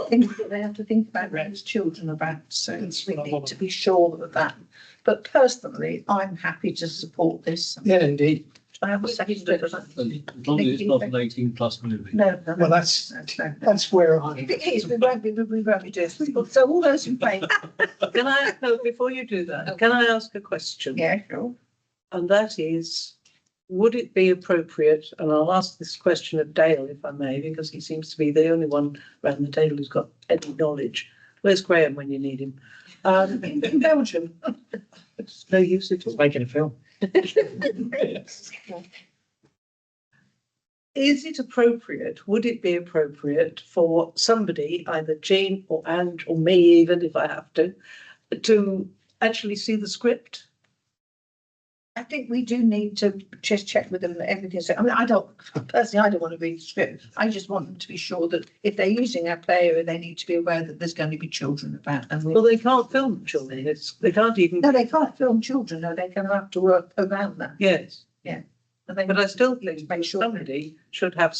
things that they have to think about as children about. So we need to be sure of that. But personally, I'm happy to support this. Yeah, indeed. I have a second. As long as it's not an 18+ movie. No. Well, that's where If it is, we won't be doing this. So all those in favour? Can I, no, before you do that, can I ask a question? Yeah, sure. And that is, would it be appropriate, and I'll ask this question of Dale, if I may, because he seems to be the only one around the table who's got any knowledge. Where's Graham when you need him? In Belgium. No use at all. Making a film. Is it appropriate, would it be appropriate for somebody, either Jean or Ange or me even, if I have to actually see the script? I think we do need to just check with them that everything's. I mean, I don't want to read the script. I just want them to be sure that if they're using our player, they need to be aware that there's going to be children about. And Well, they can't film children. They can't even. no, they can't film children. No, they're going to have to work around that. Yes, And but I still think make sure somebody should have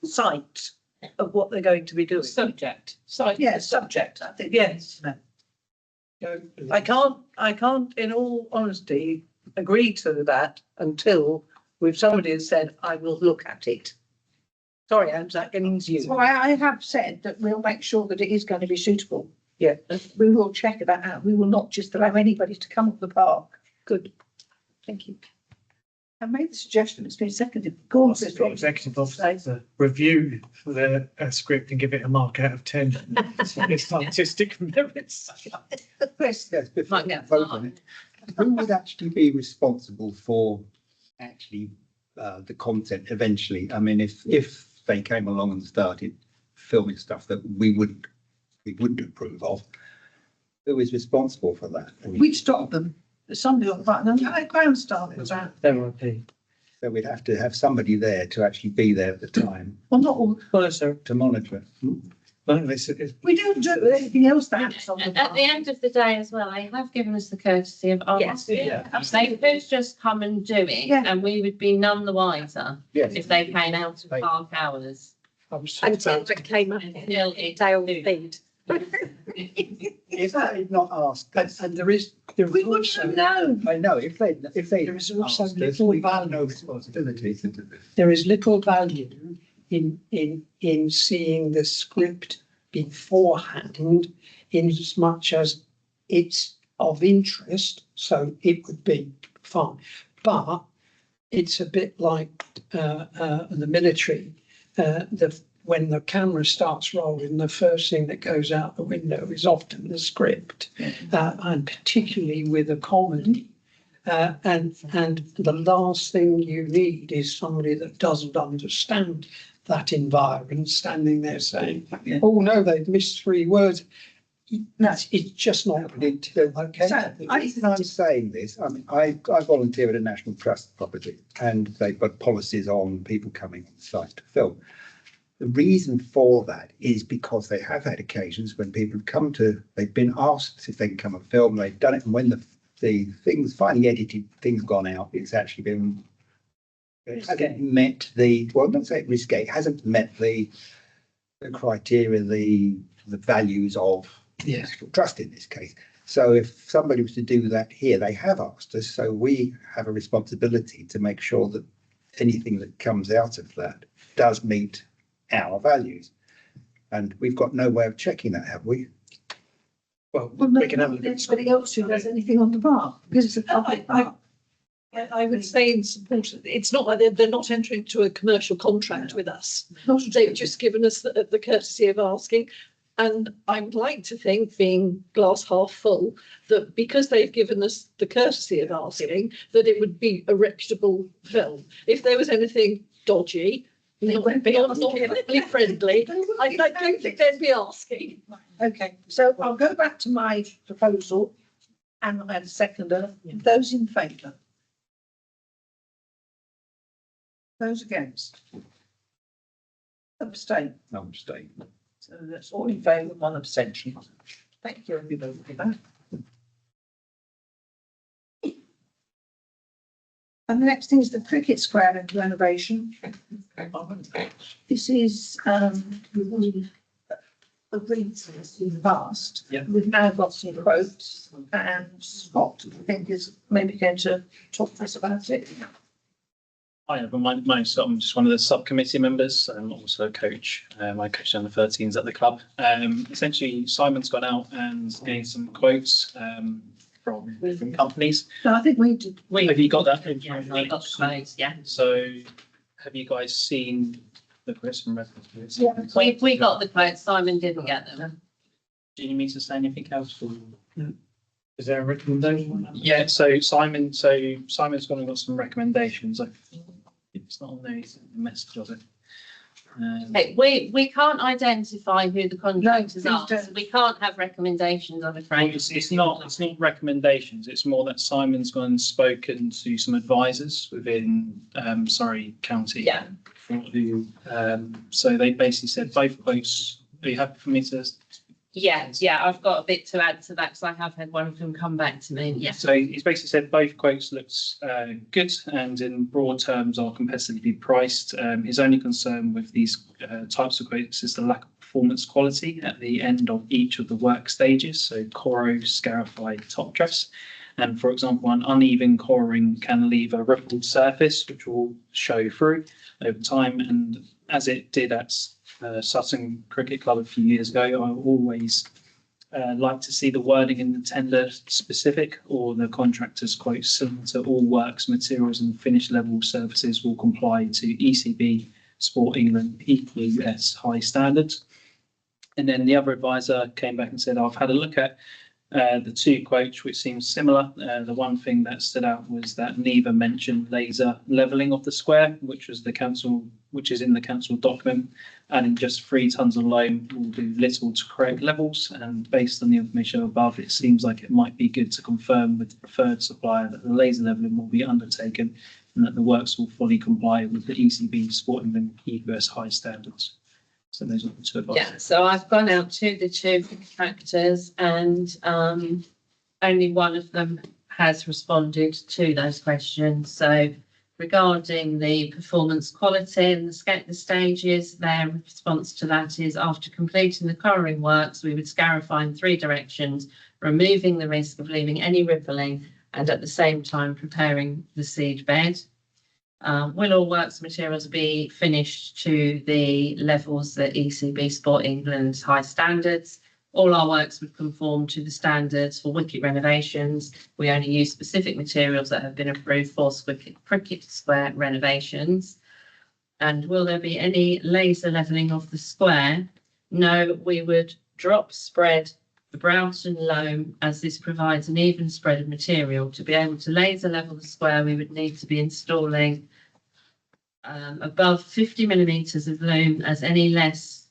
sight of what they're going to be doing. Subject. Yeah, subject. I think. Yes. I can't, in all honesty, agree to that until somebody has said, I will look at it. Sorry, Ange, that means you. So I have said that we'll make sure that it is going to be suitable. Yeah. We will check that out. We will not just allow anybody to come to the park. Good. Thank you. I made the suggestion. It's been seconded. Go on, Chris. Executive officer to review the script and give it a mark out of 10. Its artistic merits. Chris. Yes, before Might we get vote far. on it, who would actually be responsible for actually the content eventually. I mean, if they came along and started filming stuff that we wouldn't approve of, who is responsible for that? I mean, We'd stop them. There's somebody on the button and the ground staff was out. MIP. so we'd have to have somebody there to actually be there at the time Well, not all. Well, so, to monitor it. well, it's, We don't do anything else that's on the At the end of the day as well, they have given us the courtesy of Yes. asking. Yeah. They could just come and do it Yeah. and we would be none the wiser Yes. if they came out of park hours. I was Until it came up Until it- Dale feed. If they'd not asked us, And there is We wouldn't also, have known. I know, if they there is also asked us, little we have no value. responsibility. There is little value in seeing the script beforehand, in as much as it's of interest, so it would be fine. But it's a bit like the military. When the camera starts rolling, the first thing that goes out the window is often the script, and particularly with a comedy. And the last thing you need is somebody that doesn't understand that environment standing there saying, Yeah. "Oh no, they've missed 3 words." No. It's just not okay. So, The reason I'm saying this, I mean, I volunteer at a National Trust property and they've got policies on people coming on site to film. The reason for that is because they have had occasions when people have come to, they've been asked if they can come and film, they've done it, and when the things finally edited, things gone out, it's actually been, it hasn't met the, well, not say risque, it hasn't met the criteria, the values of Yes. National Trust in this case. So if somebody was to do that here, they have asked us, so we have a responsibility to make sure that anything that comes out of that does meet our values. And we've got no way of checking that, have we? well, Well, we can have a not look. anybody else who does anything on the park, because it's a public park. I would say in support, it's not like they're not entering into a commercial contract with us. They've just given us the courtesy of asking. And I would like to think, being glass half full, that because they've given us the courtesy of asking, that it would be a reputable film. If there was anything dodgy, not really friendly, I don't think they'd be asking. Okay, so I'll go back to my proposal and I had a seconder. Those in favour? Those against? Abstain. I'm staying. So that's all in favour, 1 abstention. Thank you, everybody, for that. And the next thing is the cricket square renovation. This is, we've agreed to this in the past. Yeah. We've now got some quotes and Scott, I think, is maybe going to talk to us about it. Hi, everyone. My name's Scott. I'm just one of the subcommittee members. I'm also a coach. I coach under 13s at the club. Essentially, Simon's gone out and gained some quotes from different companies. No, I think we did. Have you got that? Yeah, we got the quotes, yeah. So have you guys seen the quotes from reference? Yeah. We got the quotes, Simon didn't get them. Do you need me to say anything else? Or? Is there a recommendation? Yeah, Simon's gone and got some recommendations. It's not on there, it's in the message of it. Okay, we can't identify who the contractors No, are, please so don't. we can't have recommendations, I'm Well, afraid. it's not recommendations. It's more that Simon's gone and spoken to some advisors within Surrey County. Yeah. So they basically said both quotes. Are you happy for me to? Yeah, I've got a bit to add to that, because I have had one of them come back to me, yeah. So he's basically said both quotes looks good and in broad terms are competitively priced. His only concern with these types of quotes is the lack of performance quality at the end of each of the work stages. So coro, scarified, top dress. And for example, an uneven coring can leave a rippled surface, which will show through over time. And as it did at Sutton Cricket Club a few years ago, I always like to see the wording in the tender specific or the contractor's quote similar to all works, materials and finish level services will comply to ECB, Sport England, EQS high standards. And then the other advisor came back and said, I've had a look at The two quotes, which seems similar. The one thing that stood out was that neither mentioned laser levelling of the square, which is in the council document, and in just 3 tonnes of loam will do little to correct levels. And based on the information above, it seems like it might be good to confirm with the preferred supplier that the laser levelling will be undertaken and that the works will fully comply with the ECB Sport England EBS high standards. So those are the two advice. Yeah, so I've gone out to the 2 contractors and only one of them has responded to those questions. So regarding the performance quality and the stages, their response to that is after completing the colouring works, we would scarify in 3 directions, removing the risk of leaving any rippling and at the same time preparing the seed bed. Will all works materials be finished to the levels that ECB Sport England's high standards? All our works would conform to the standards for wicket renovations. We only use specific materials that have been approved for cricket square renovations. And will there be any laser levelling of the square? No, we would drop spread the Broughton loam as this provides an even spread of material. To be able to laser level the square, we would need to be installing above 50 millimetres of loam, as any less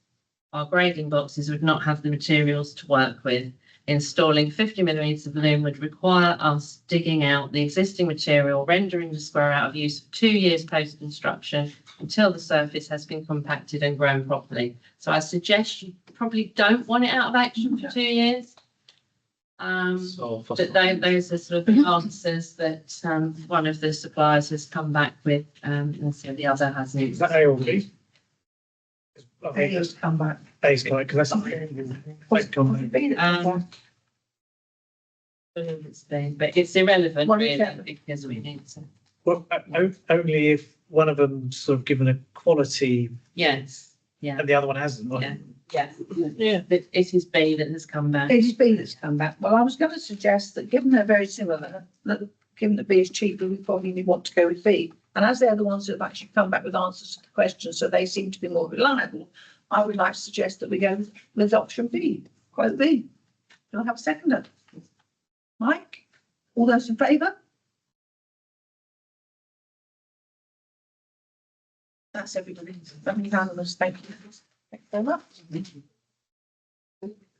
our grading boxes would not have the materials to work with. Installing 50 millimetres of loam would require us digging out the existing material, rendering the square out of use for 2 years post construction until the surface has been compacted and grown properly. So I suggest you probably don't want it out of action for 2 years. But those are sort of the answers that one of the suppliers has come back with, and so the other hasn't. Is that A or B? They just come back. A's correct, because that's. It's been, but it's irrelevant Well, really, yeah. because we need to. Well, only if one of them's sort of given a quality Yes, yeah, and the other one hasn't. yeah, yeah. But it is B that has come back. It is B that's come back. Well, I was going to suggest that given they're very similar, that given that B is cheaper, we probably want to go with B. And as they're the ones that have actually come back with answers to the questions, so they seem to be more reliable, I would like to suggest that we go with option B, quote B. Do I have a seconder? Mike? All those in favour? That's everybody. Unanimous. Thank you. Thank you very much.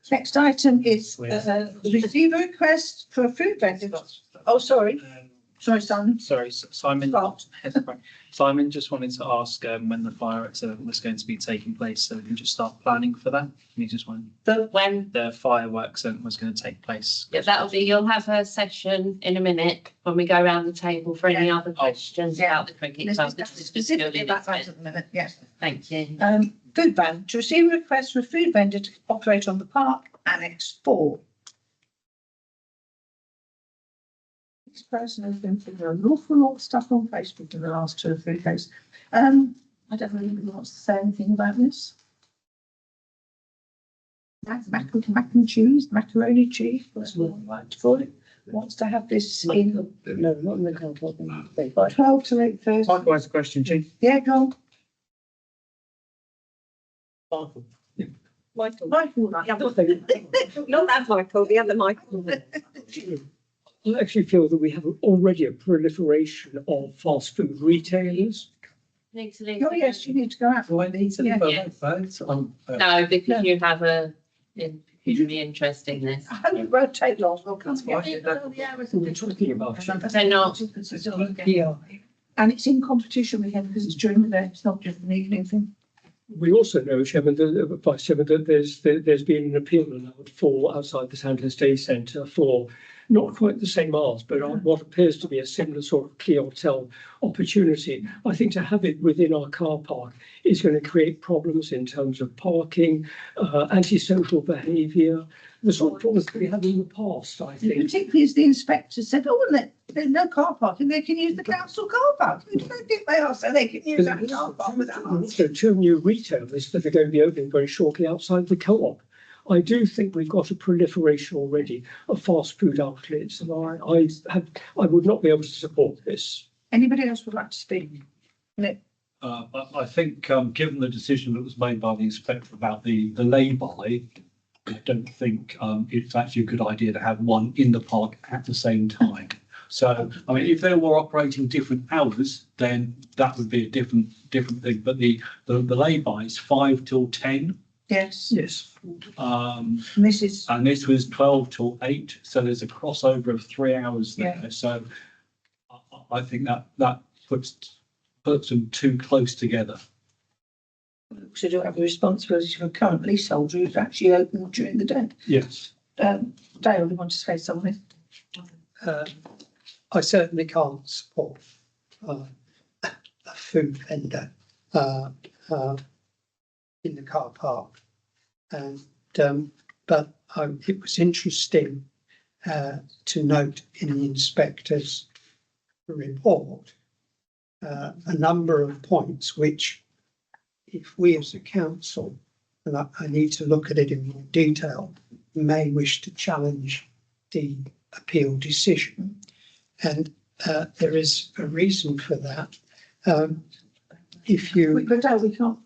Next item is receive a request for a food vendor. Oh, sorry. Sorry, Simon. Sorry, Simon. Scott. Simon just wanted to ask when the fire accident was going to be taking place, so we can just start planning for that. You just want When, the fireworks event was going to take place. yeah, that'll be, you'll have a session in a minute when we go around the table for any other questions Yeah. about the cricket club. This is just Specifically purely about that this at bit. the minute, yes. Thank you. Food van, to receive a request for a food vendor to operate on the park annex 4. This person has been through an awful lot of stuff on Facebook in the last 2 or 3 days. I don't know if anybody wants to say anything about this. Mac and cheese, macaroni cheese, what's what I like to call it, wants to have this in. No, not in the council. 12 to 8:30. Michael has a question, Chief. Yeah, go on. Michael. Michael, right, yeah. Not that Michael, the other Michael. I actually feel that we have already a proliferation of fast food retailers. Need to leave. Oh, yes, you need to go out. Do I need to Yeah. leave my phone? So I'm, No, because you have you'd be interested in this. I hope it won't take long. We'll come That's fine. together. We're talking about. They're not. Yeah. And it's in competition with him because it's during the day, it's not just an evening thing. We also know, Chairman, Vice Chairman, that there's been an appeal allowed for outside the Sandhurst Day Centre for not quite the same hours, but on what appears to be a similar sort of clientele opportunity. I think to have it within our car park is going to create problems in terms of parking, antisocial behaviour, the sort of problems that we had in the past, I think. Particularly as the inspector said, oh, well, there's no car parking, they can use the council car park. Who do they think they are? So they can use that car park without us. Also, 2 new retailers that are going to be opening very shortly outside the co-op. I do think we've got a proliferation already of fast food outlets, and I would not be able to support this. Anybody else would like to speak? Nick? I think, given the decision that was made by the inspector about the lay-by, I don't think it's actually a good idea to have one in the park at the same time. So, I mean, if they were operating different hours, then that would be a different thing. But the lay-by is 5 till 10. Yes. Yes. And this is, And this was 12 till 8. So there's a crossover of 3 hours there. Yeah. So I think that puts them too close together. we do have a responsibility for current leaseholder who's actually open during the day. Yes. Dale, you want to say something? I certainly can't support a food vendor in the car park. And but it was interesting to note in the inspector's report a number of points which, if we as a council, and I need to look at it in more detail, may wish to challenge the appeal decision. And there is a reason for that. If you, But Dale, we can't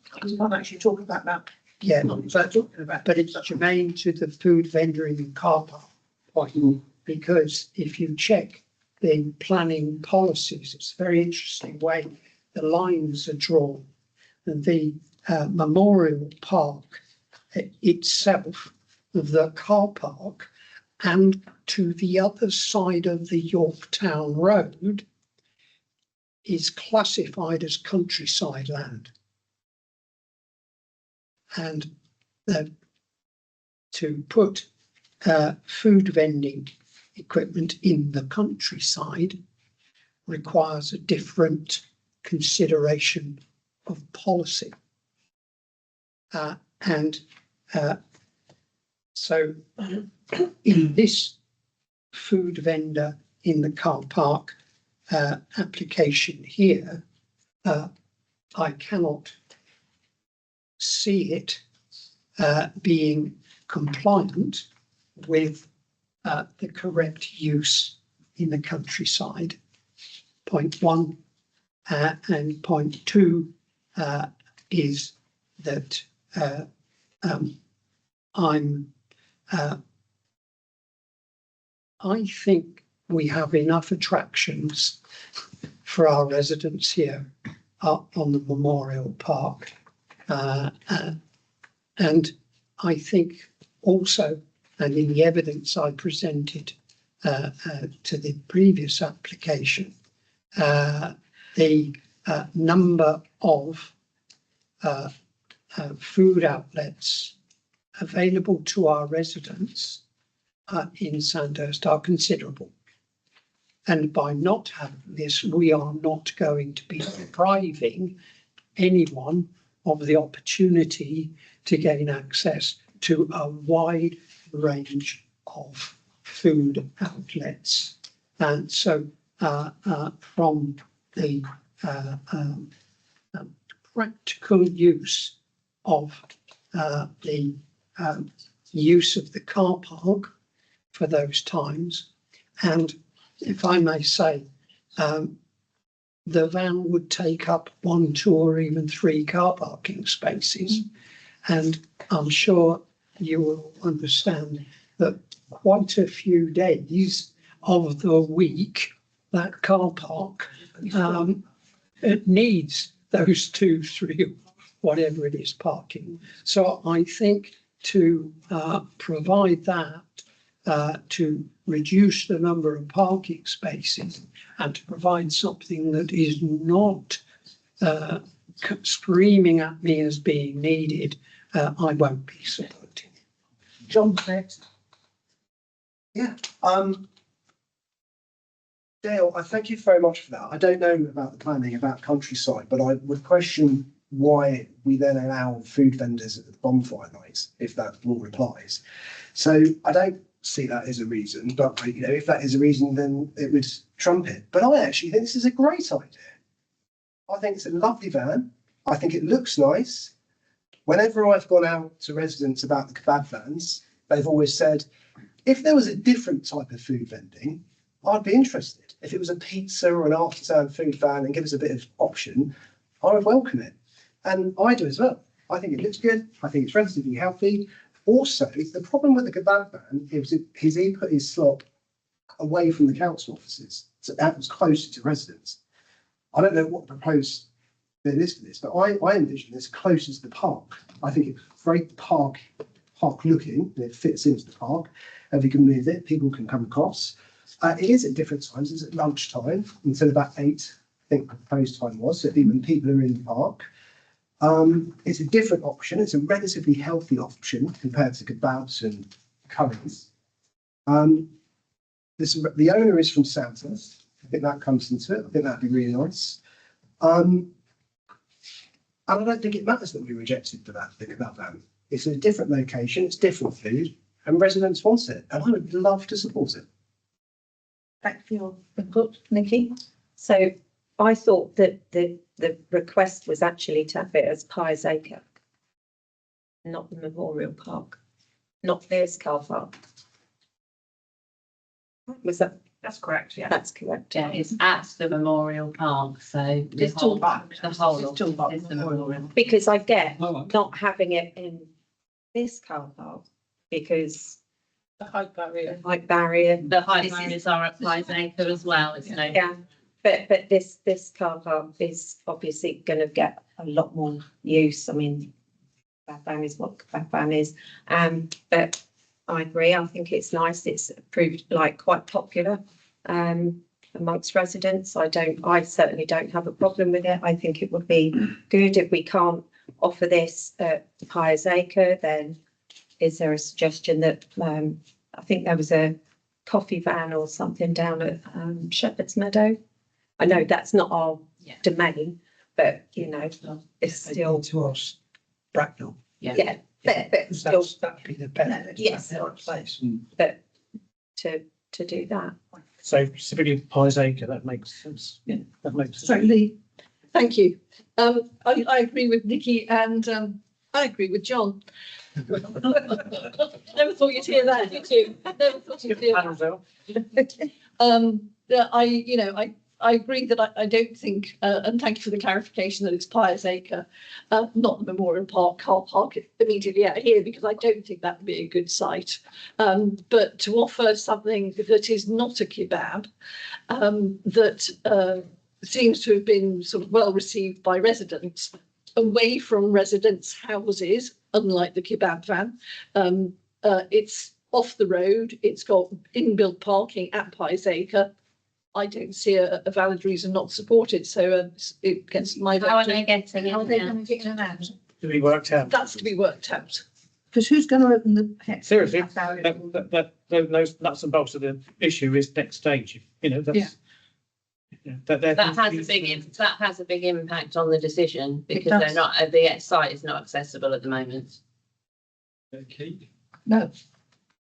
actually talk about that. yeah, Not talking about. but it's germane to the food vendor in the car park point, because if you check the planning policies, it's a very interesting way the lines are drawn. And the memorial park itself, the car park, and to the other side of the Yorktown Road is classified as countryside land. And to put food vending equipment in the countryside requires a different consideration of policy. So in this food vendor in the car park application here, I cannot see it being compliant with the correct use in the countryside. Point one, and point two is that I think we have enough attractions for our residents here on the Memorial Park. And I think also, and in the evidence I presented to the previous application, the number of food outlets available to our residents in Sandhurst are considerable. And by not having this, we are not going to be depriving anyone of the opportunity to gain access to a wide range of food outlets. And so from the practical use of the use of the car park for those times, and if I may say, the van would take up 1, 2 or even 3 car parking spaces. And I'm sure you will understand that quite a few days of the week, that car park, it needs those 2, 3, whatever it is, parking. So I think to provide that, to reduce the number of parking spaces and to provide something that is not screaming at me as being needed, I won't be supporting. John, next. Yeah. Dale, I thank you very much for that. I don't know about the planning about countryside, but I would question why we then allow food vendors at the bonfire nights if that rule applies. So I don't see that as a reason, but if that is a reason, then it would trump it. But I actually think this is a great idea. I think it's a lovely van. I think it looks nice. Whenever I've gone out to residents about the kebab vans, they've always said, if there was a different type of food vending, I'd be interested. If it was a pizza or an artisan food van and give us a bit of option, I would welcome it. And I do as well. I think it looks good. I think it's relatively healthy. Also, the problem with the kebab van is he put his slot away from the council offices, so that was closer to residents. I don't know what the proposed bit is for this, but I envision this closer to the park. I think it's very park looking, and it fits into the park. If we can move it, people can come across. It is at different times. It's at lunchtime until about 8, I think the proposed time was, so even people are in the park. It's a different option. It's a relatively healthy option compared to kebabs and curries. The owner is from Sandhurst. I think that comes into it. I think that'd be really nice. And I don't think it matters that we rejected for that thing about that. It's a different location, it's different food, and residents want it, and I would love to support it. Thank you for your input, Nikki. So I thought that the request was actually to have it as Pies Acre, not the Memorial Park, not this car park. Was that? That's correct, yeah. That's correct. Yeah, it's at the Memorial Park, so the It's still whole, back. the whole It's of still it back. is the Memorial. Because I get Oh, not having it in this car park because The height barrier. height barrier. The height This is- barriers are at Pies Acre as well, it's no. Yeah, but this car park is obviously going to get a lot more use. I mean, kebab van is what kebab van is. But I agree. I think it's nice. It's proved like quite popular amongst residents. I certainly don't have a problem with it. I think it would be good if we can't offer this at Pies Acre. Then is there a suggestion that I think there was a coffee van or something down at Shepherd's Meadow? I know that's not our domain, but you know, it's still To us, Bracknell. yeah, but still, That'd be the better. Yes. better place. but to do that. So specifically Pies Acre, that makes sense. Yeah, that makes So sense. Lee, thank you. I agree with Nikki and I agree with John. Never thought you'd hear that, did you? Never thought you'd hear that. Panels out. Yeah, I agree that I don't think, and thank you for the clarification that it's Pies Acre, not the Memorial Park car park immediately out here, because I don't think that would be a good site. But to offer something that is not a kebab, that seems to have been sort of well received by residents, away from residents' houses, unlike the kebab van. It's off the road, it's got inbuilt parking at Pies Acre. I don't see a valid reason not to support it, so it gets my How are vote. they getting it? How are they now? going to get in and out? To be worked out. That's to be worked out. Because who's going to open the? Seriously, barrier? those nuts and bolts of the issue is next stage, you know, that's. Yeah, That has a big impact on the decision because does. they're not, the site is not accessible at the moment. Okay. No.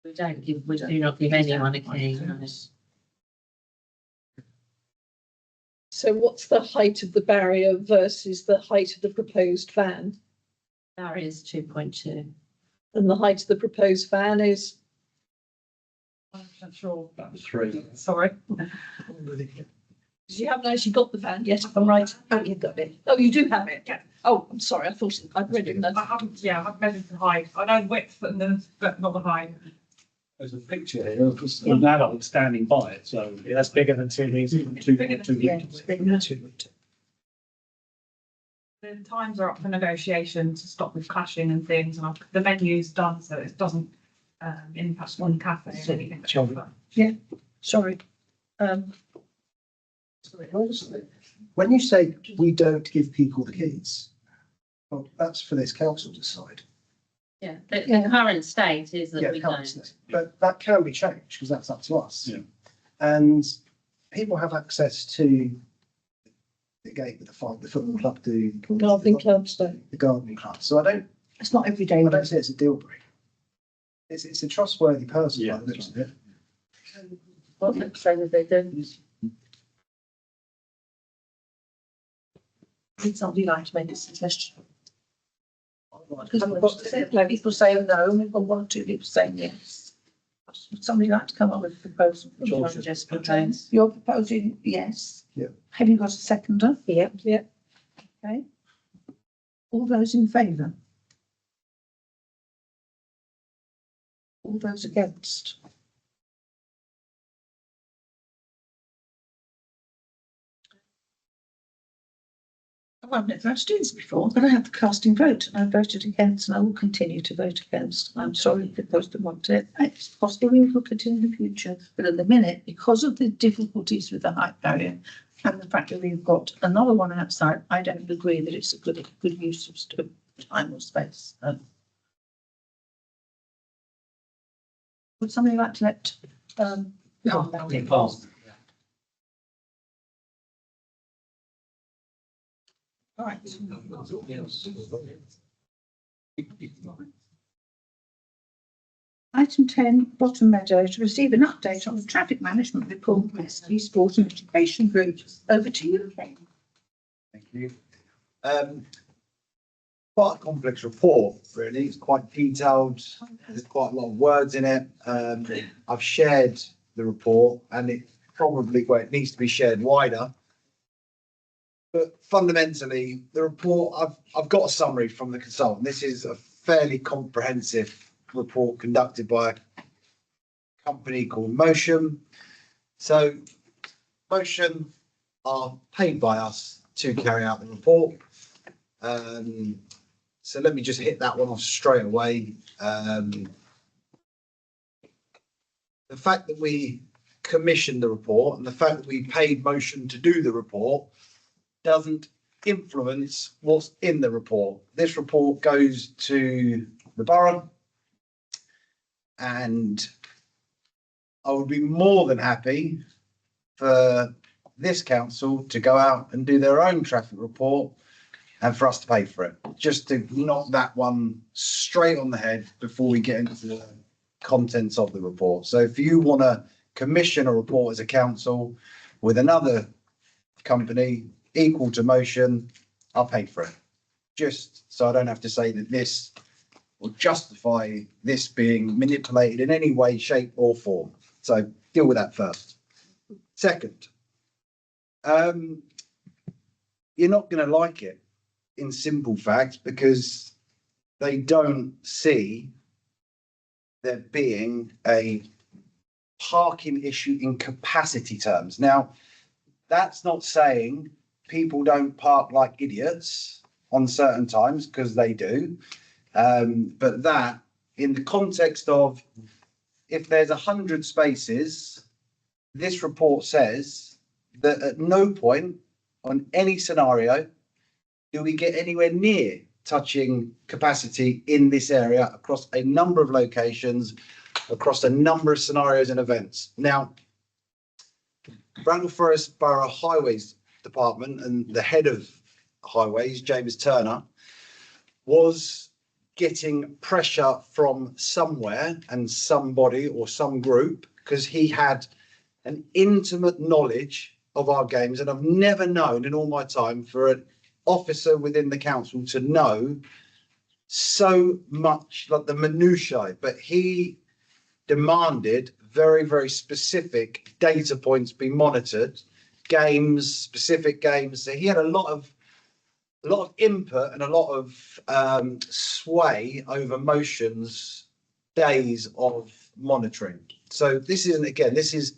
We do not give anyone a key. No. So what's the height of the barrier versus the height of the proposed van? Barrier's 2.2. And the height of the proposed van is, I'm not sure. About 3. Sorry. you haven't actually got the van yet, if I'm right. Oh, you've got it. Oh, you do have it? Yeah. Oh, I'm sorry, I thought I'd read it. I haven't, yeah, I've measured the height. I know the width and but not the height. There's a picture here of an adult standing by it, so Yeah, that's bigger than 2 metres. The times are up for negotiation to stop with clashing and things, and the menu's done, so it doesn't impact on cafe or anything. Sorry. When you say we don't give people the keys, well, that's for this council to decide. Yeah, the current state is that Yeah, we council, don't. but that can be changed because that's up to us. Yeah. And people have access to the gate with the football club do. Gardening club, so. The gardening club. So It's not every day. I don't say it's a deal breaker. It's a trustworthy person by the looks of it. What makes sense they do? Need somebody like to make a suggestion. People saying no, and we've got 1 or 2 people saying yes. Would somebody like to come up with a proposal? Just propose. You're proposing yes? Yeah. Have you got a seconder? Yep. Okay. All those in favour? All those against? Oh, I've never had to do this before, but I had the casting vote and I voted against and I will continue to vote against. I'm sorry for those that want it. It's possible we will look at it in the future, but at the minute, because of the difficulties with the height barrier and the fact that we've got another one outside, I don't agree that it's a good use of time or space. Would somebody like to let, Right. Item 10, Bottom Meadow, to receive an update on the traffic management report from SD Sport and Education Group. Over to you, Ken. Thank you. Quite a complex report, really. It's quite detailed. There's quite a lot of words in it. I've shared the report and it probably, well, it needs to be shared wider. But fundamentally, the report, I've got a summary from the consultant. This is a fairly comprehensive report conducted by a company called Motion. So Motion are paid by us to carry out the report. So let me just hit that one off straight away. The fact that we commissioned the report and the fact that we paid Motion to do the report doesn't influence what's in the report. This report goes to the borough and I would be more than happy for this council to go out and do their own traffic report and for us to pay for it. Just to knock that one straight on the head before we get into the contents of the report. So if you want to commission a report as a council with another company equal to Motion, I'll pay for it. Just so I don't have to say that this will justify this being manipulated in any way, shape or form. So deal with that first. Second, you're not going to like it in simple fact because they don't see there being a parking issue in capacity terms. Now, that's not saying people don't park like idiots on certain times, because they do. But that, in the context of if there's 100 spaces, this report says that at no point on any scenario do we get anywhere near touching capacity in this area across a number of locations, across a number of scenarios and events. Now, Bramble Forest Borough Highways Department and the head of highways, James Turner, was getting pressure from somewhere and somebody or some group because he had an intimate knowledge of our games. And I've never known in all my time for an officer within the council to know so much, like the minutiae, but he demanded very, very specific data points be monitored, games, specific games. So he had a lot of input and a lot of sway over Motion's days of monitoring. So this is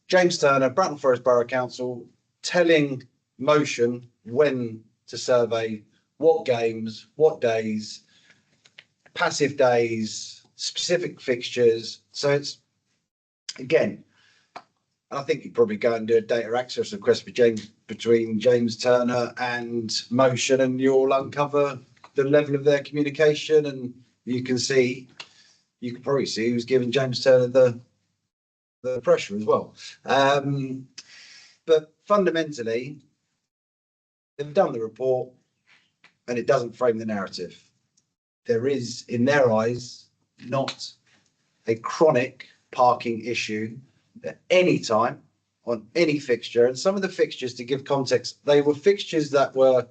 James Turner, Bratton Forest Borough Council, telling Motion when to survey, what games, what days, passive days, specific fixtures. So it's, again, I think you probably go and do a data access request between James Turner and Motion, and you'll uncover the level of their communication, and you can probably see who's giving James Turner the pressure as well. But fundamentally, they've done the report and it doesn't frame the narrative. There is, in their eyes, not a chronic parking issue at any time on any fixture. And some of the fixtures, to give context, they were fixtures that were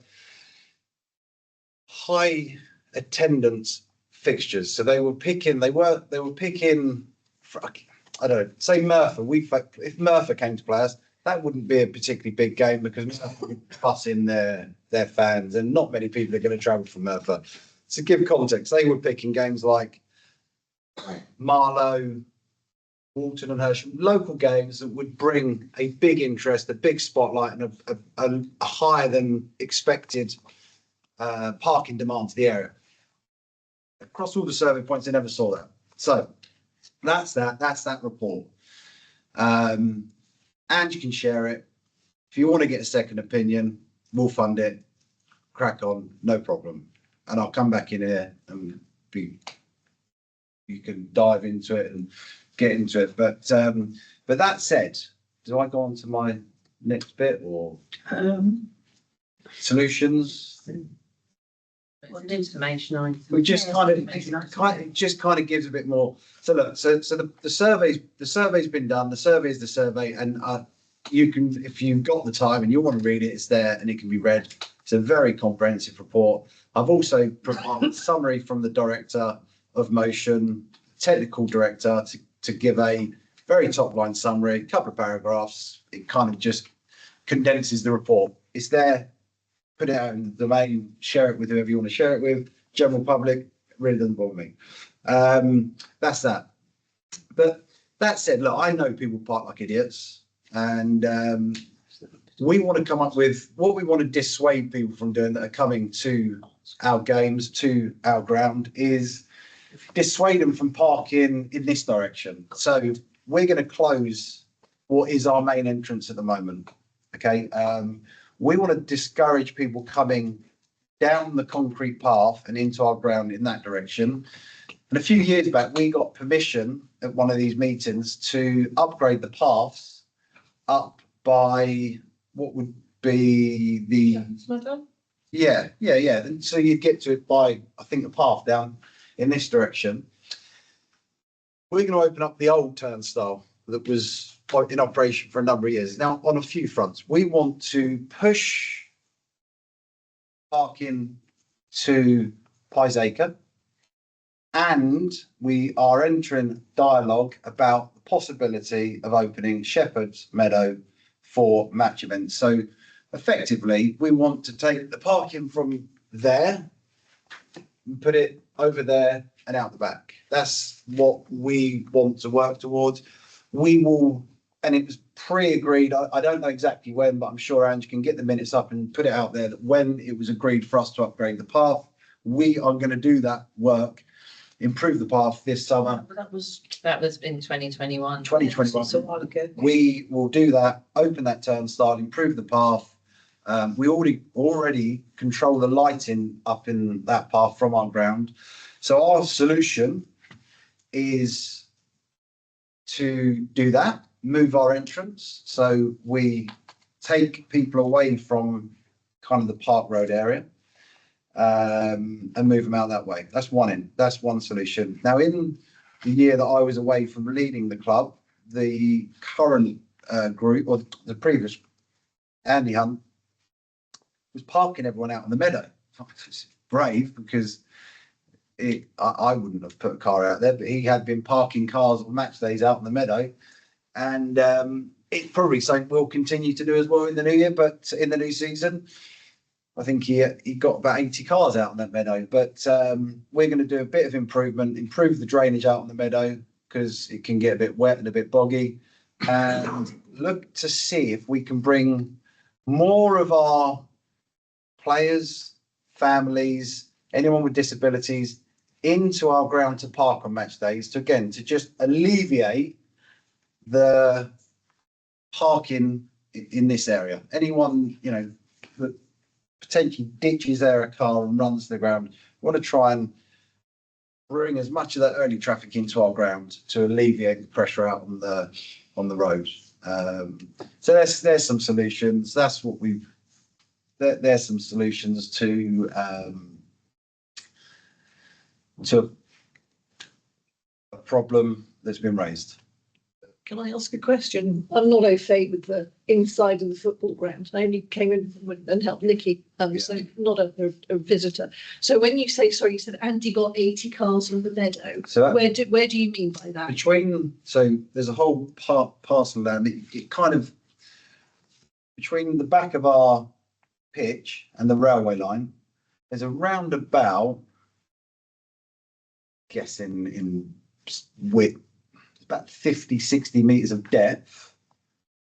high attendance fixtures. So they were picking, for, I don't know, say Merthyr. If Merthyr came to play us, that wouldn't be a particularly big game because Merthyr would fuss in their fans, and not many people are going to travel from Merthyr. To give context, they were picking games like Marlow, Walton and Hersham, local games that would bring a big interest, a big spotlight and a higher than expected parking demand to the area. Across all the survey points, they never saw that. So that's that report. And you can share it. If you want to get a second opinion, we'll fund it. Crack on, no problem. And I'll come back in here and you can dive into it and get into it. But that said, do I go on to my next bit or solutions? It's an information item. We just it just kind of gives a bit more. So look, so the survey's been done. The survey is the survey, and you can, if you've got the time and you want to read it, it's there and it can be read. It's a very comprehensive report. I've also provided a summary from the director of motion, technical director, to give a very top line summary, a couple of paragraphs. It kind of just condenses the report. It's there. Put it out in the domain, share it with whoever you want to share it with. General public, really doesn't bother me. That's that. But that said, look, I know people park like idiots, and we want to come up with what we want to dissuade people from doing that are coming to our games, to our ground, is dissuade them from parking in this direction. So we're going to close what is our main entrance at the moment. Okay. We want to discourage people coming down the concrete path and into our ground in that direction. And a few years back, we got permission at one of these meetings to upgrade the paths up by what would be the... Yeah. And so you'd get to it by, I think, a path down in this direction. We're going to open up the old turnstile that was in operation for a number of years. Now, on a few fronts, we want to push parking to Piesacre, and we are entering dialogue about the possibility of opening Shepherd's Meadow for match events. So effectively, we want to take the parking from there and put it over there and out the back. That's what we want to work towards. We will, and it was pre-agreed, I don't know exactly when, but I'm sure Ange can get the minutes up and put it out there that when it was agreed for us to upgrade the path, we are going to do that work, improve the path this summer. That was in 2021. 2021. So a while ago. We will do that, open that turnstile, improve the path. We already control the lighting up in that path from our ground. So our solution is to do that, move our entrance. So we take people away from kind of the Park Road area and move them out that way. That's one solution. Now, in the year that I was away from leading the club, the current group, or the previous, Andy Hunt, was parking everyone out on the meadow. It's brave, because I wouldn't have put a car out there, but he had been parking cars on match days out on the meadow, and it's probably something we'll continue to do as well in the new year. But in the new season, I think he got about 80 cars out on that meadow. But we're going to do a bit of improvement, improve the drainage out on the meadow, because it can get a bit wet and a bit boggy, and look to see if we can bring more of our players, families, anyone with disabilities into our ground to park on match days, to just alleviate the parking in this area. Anyone, that potentially ditches there a car and runs to the ground, we want to try and bring as much of that early traffic into our ground to alleviate the pressure out on the road. So there's some solutions. There's some solutions to a problem that's been raised. Can I ask a question? I'm not au fait with the inside of the football ground. I only came in and helped Nikki, so not a visitor. So when you say, sorry, you said Andy got 80 cars on the meadow. So where do you mean by that? So there's a whole parcel land. It kind of between the back of our pitch and the railway line, there's a roundabout, guessing in width, about 50, 60 metres of depth,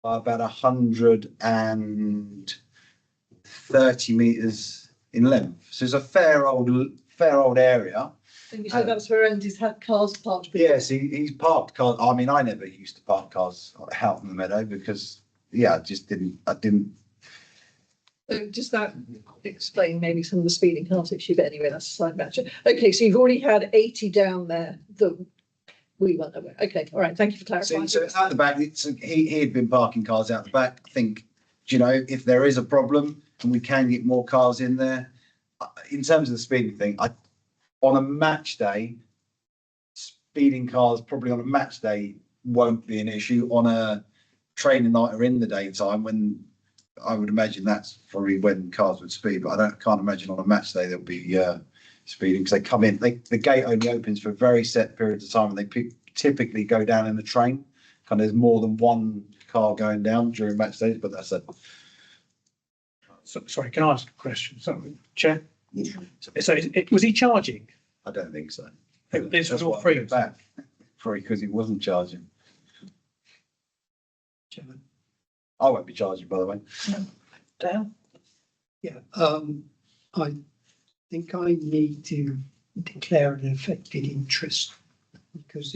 by about 130 metres in length. So it's a fair old area. And you said that's where Andy's had cars parked. Yes, he's parked cars. I mean, I never used to park cars out in the meadow because, yeah, I didn't. So does that explain maybe some of the speeding cars issue? But anyway, that's a side matter. Okay, so you've already had 80 down there that we weren't aware. Okay, all right. Thank you for clarifying. So at the back, he had been parking cars out the back. I think, you know, if there is a problem and we can get more cars in there, in terms of the speeding thing, on a match day, speeding cars probably on a match day won't be an issue. On a training night or in the daytime, when I would imagine that's probably when cars would speed, but can't imagine on a match day there'll be speeding because they come in. The gate only opens for very set periods of time, and they typically go down in a train. Kind of, there's more than one car going down during match days, but that's it. So, sorry, can I ask a question? Sorry, Chair. So was he charging? I don't think so. This was That's all why I free. put it back. Free because he wasn't charging. Chairman. I won't be charging, by the way. Down. Yeah, I think I need to declare an affected interest because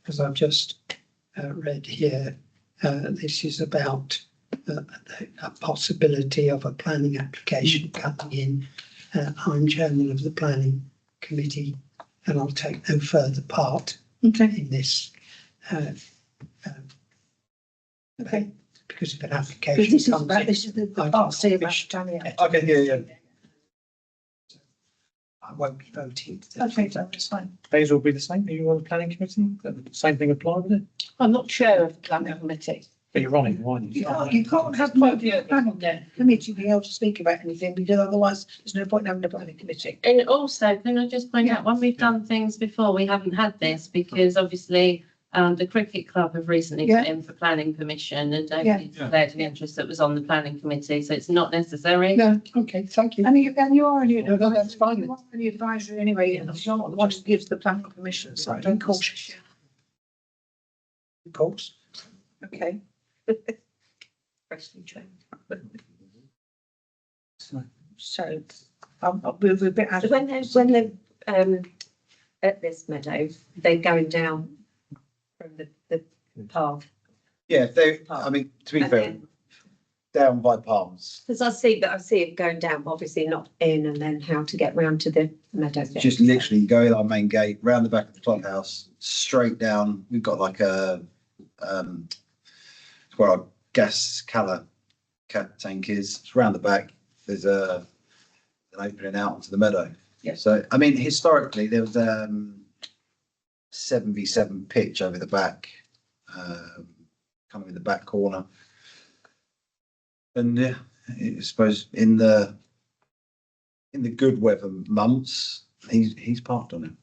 as I've just read here, this is about a possibility of a planning application coming in. I'm chairman of the planning committee and I'll take no further part in this. Okay. Because if an Because application this is comes about, in, this is the I part C about wish- Tanya. Okay, yeah. I won't be voting. Okay, that's fine. These will be the same. Are you on the planning committee? The same thing apply with it? I'm not chair of the planning committee. But you're on it, why aren't you? You can't have no planning committee being able to speak about anything because otherwise there's no point in having a planning committee. And also, can I just point out, when we've done things before, we haven't had this because obviously the cricket club have recently put in for planning permission and David declared an interest that was on the planning committee, so it's not necessary. No, okay, thank you. And you are only, No, that's fine. you are only advisory anyway, and you're not the one who gives the planning permission, so don't cause. Of course. Okay. Freshly trained. So, we're a bit. So when they're at this meadow, they're going down from the path. Yeah, I mean, to be And fair, then- down by Palms, Because I see it going down, obviously not in, and then how to get round to the meadow. bit. just literally go in our main gate, round the back of the clubhouse, straight down. We've got like where our gas tank is. It's round the back. There's an opening out onto the meadow. Yeah. So, I mean, historically, there was 7v7 pitch over the back, kind of in the back corner. And yeah, I suppose in the good weather months, he's parked on it.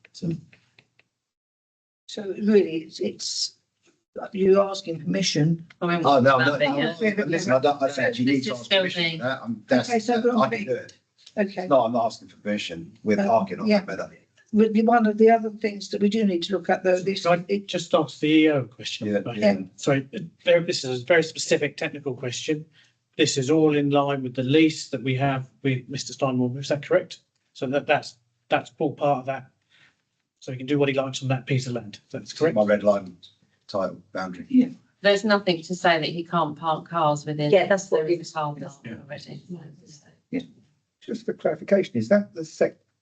So really, it's you're asking permission. Oh, no, listen, I don't actually need to ask permission for that. Okay, so we're on I can do it. Okay. No, I'm not asking for permission. We're parking on yeah. that meadow. Would be one of the other things that we do need to look at though, this. Can I just ask the EO a question? Yeah. Sorry, this is a very specific technical question. This is all in line with the lease that we have with Mr. Steinmore, is that correct? So that's all part of that. So he can do what he likes on that piece of land, that's correct? My red line title boundary. Yeah. There's nothing to say that he can't park cars within. Yeah, that's what the it is. already. Just for clarification, is that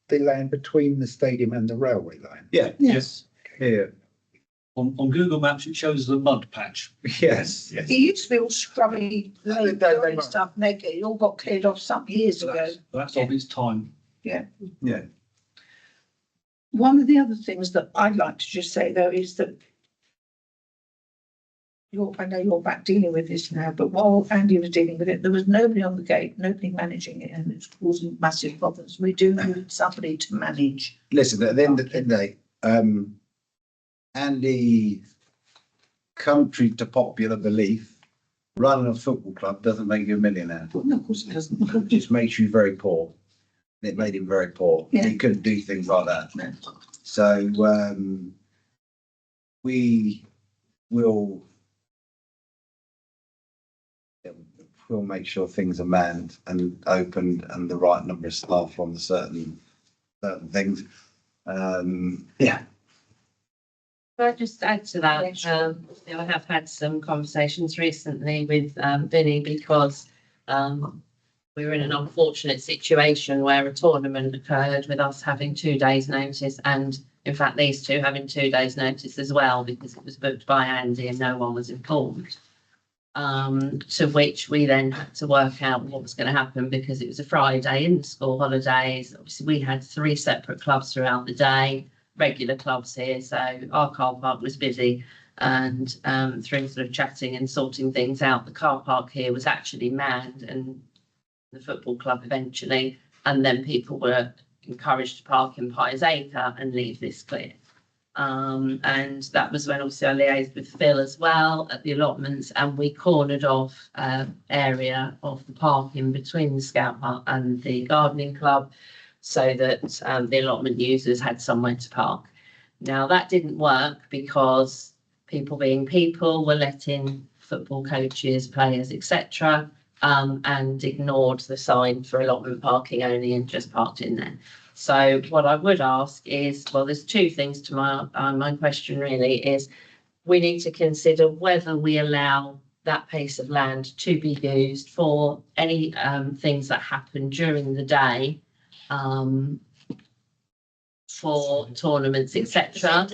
the land between the stadium and the railway line? Yeah. Yes. Yeah. On Google Maps, it shows the mud patch. Yes. It used to be all scrubby and stuff, and it all got cleared off some years ago. That's of its time. Yeah. Yeah. One of the other things that I'd like to just say though is that I know you're back dealing with this now, but while Andy was dealing with it, there was nobody on the gate, nobody managing it, and it's causing massive problems. We do need somebody to manage. Listen, at the end of the day, Andy, contrary to popular belief, running a football club doesn't make you a millionaire. Well, no, of course it doesn't. It just makes you very poor. It made him very poor. Yeah. He couldn't do things like that. No. So, we will we'll make sure things are manned and opened and the right number of staff on the certain things. Yeah. Can I just add to that? I have had some conversations recently with Vinny because we were in an unfortunate situation where a tournament occurred with us having 2 days' notice, and in fact these two having 2 days' notice as well, because it was booked by Andy and no one was informed. To which we then had to work out what was going to happen because it was a Friday in the school holidays. Obviously, we had 3 separate clubs throughout the day, regular clubs here, so our car park was busy. And through sort of chatting and sorting things out, the car park here was actually manned, and the football club eventually, and then people were encouraged to park in Pies Acre and leave this clear. And that was when obviously I liaised with Phil as well at the allotments, and we cornered off area of the parking between the Scout Hut and the gardening club so that the allotment users had somewhere to park. Now that didn't work because people being people were letting football coaches, players, etc. And ignored the sign for allotment parking only and just parked in there. So what I would ask is, well, there's 2 things to my question really is we need to consider whether we allow that piece of land to be used for any things that happen during the day for tournaments, etc.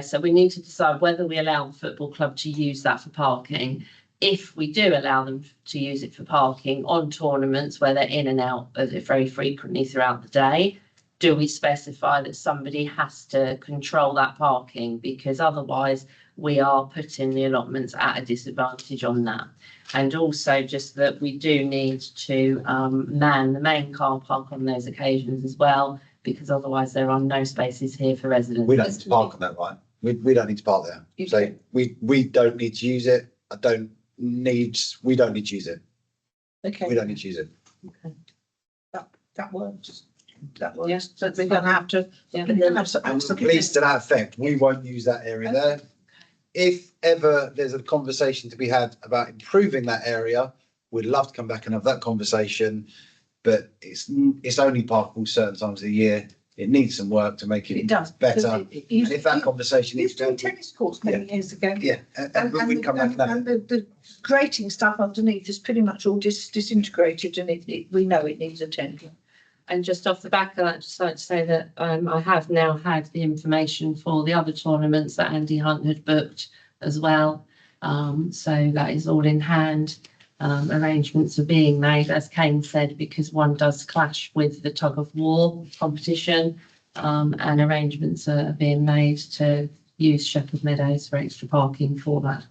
So we need to decide whether we allow the football club to use that for parking. If we do allow them to use it for parking on tournaments where they're in and out of it very frequently throughout the day, do we specify that somebody has to control that parking? Because otherwise we are putting the allotments at a disadvantage on that. And also just that we do need to man the main car park on those occasions as well, because otherwise there are no spaces here for residents. We don't need to park on that, right? We don't need to park there. So we don't need to use it. We don't need to use it. Okay. We don't need to use it. Okay. That works. That works. Yes, But we're gonna have to. Yeah. And please, to that effect, we won't use that area there. If ever there's a conversation to be had about improving that area, we'd love to come back and have that conversation. But it's only parkable certain times of the year. It needs some work to make it better. And if that conversation needs to. Tennis courts many years ago. Yeah, and we'd come back and have it. the grating stuff underneath is pretty much all disintegrated, and we know it needs attention. And just off the back of that, just like to say that I have now had the information for the other tournaments that Andy Hunt had booked as well. So that is all in hand. Arrangements are being made, as Kane said, because one does clash with the tug of war competition, and arrangements are being made to use Shepherd Meadows for extra parking for that.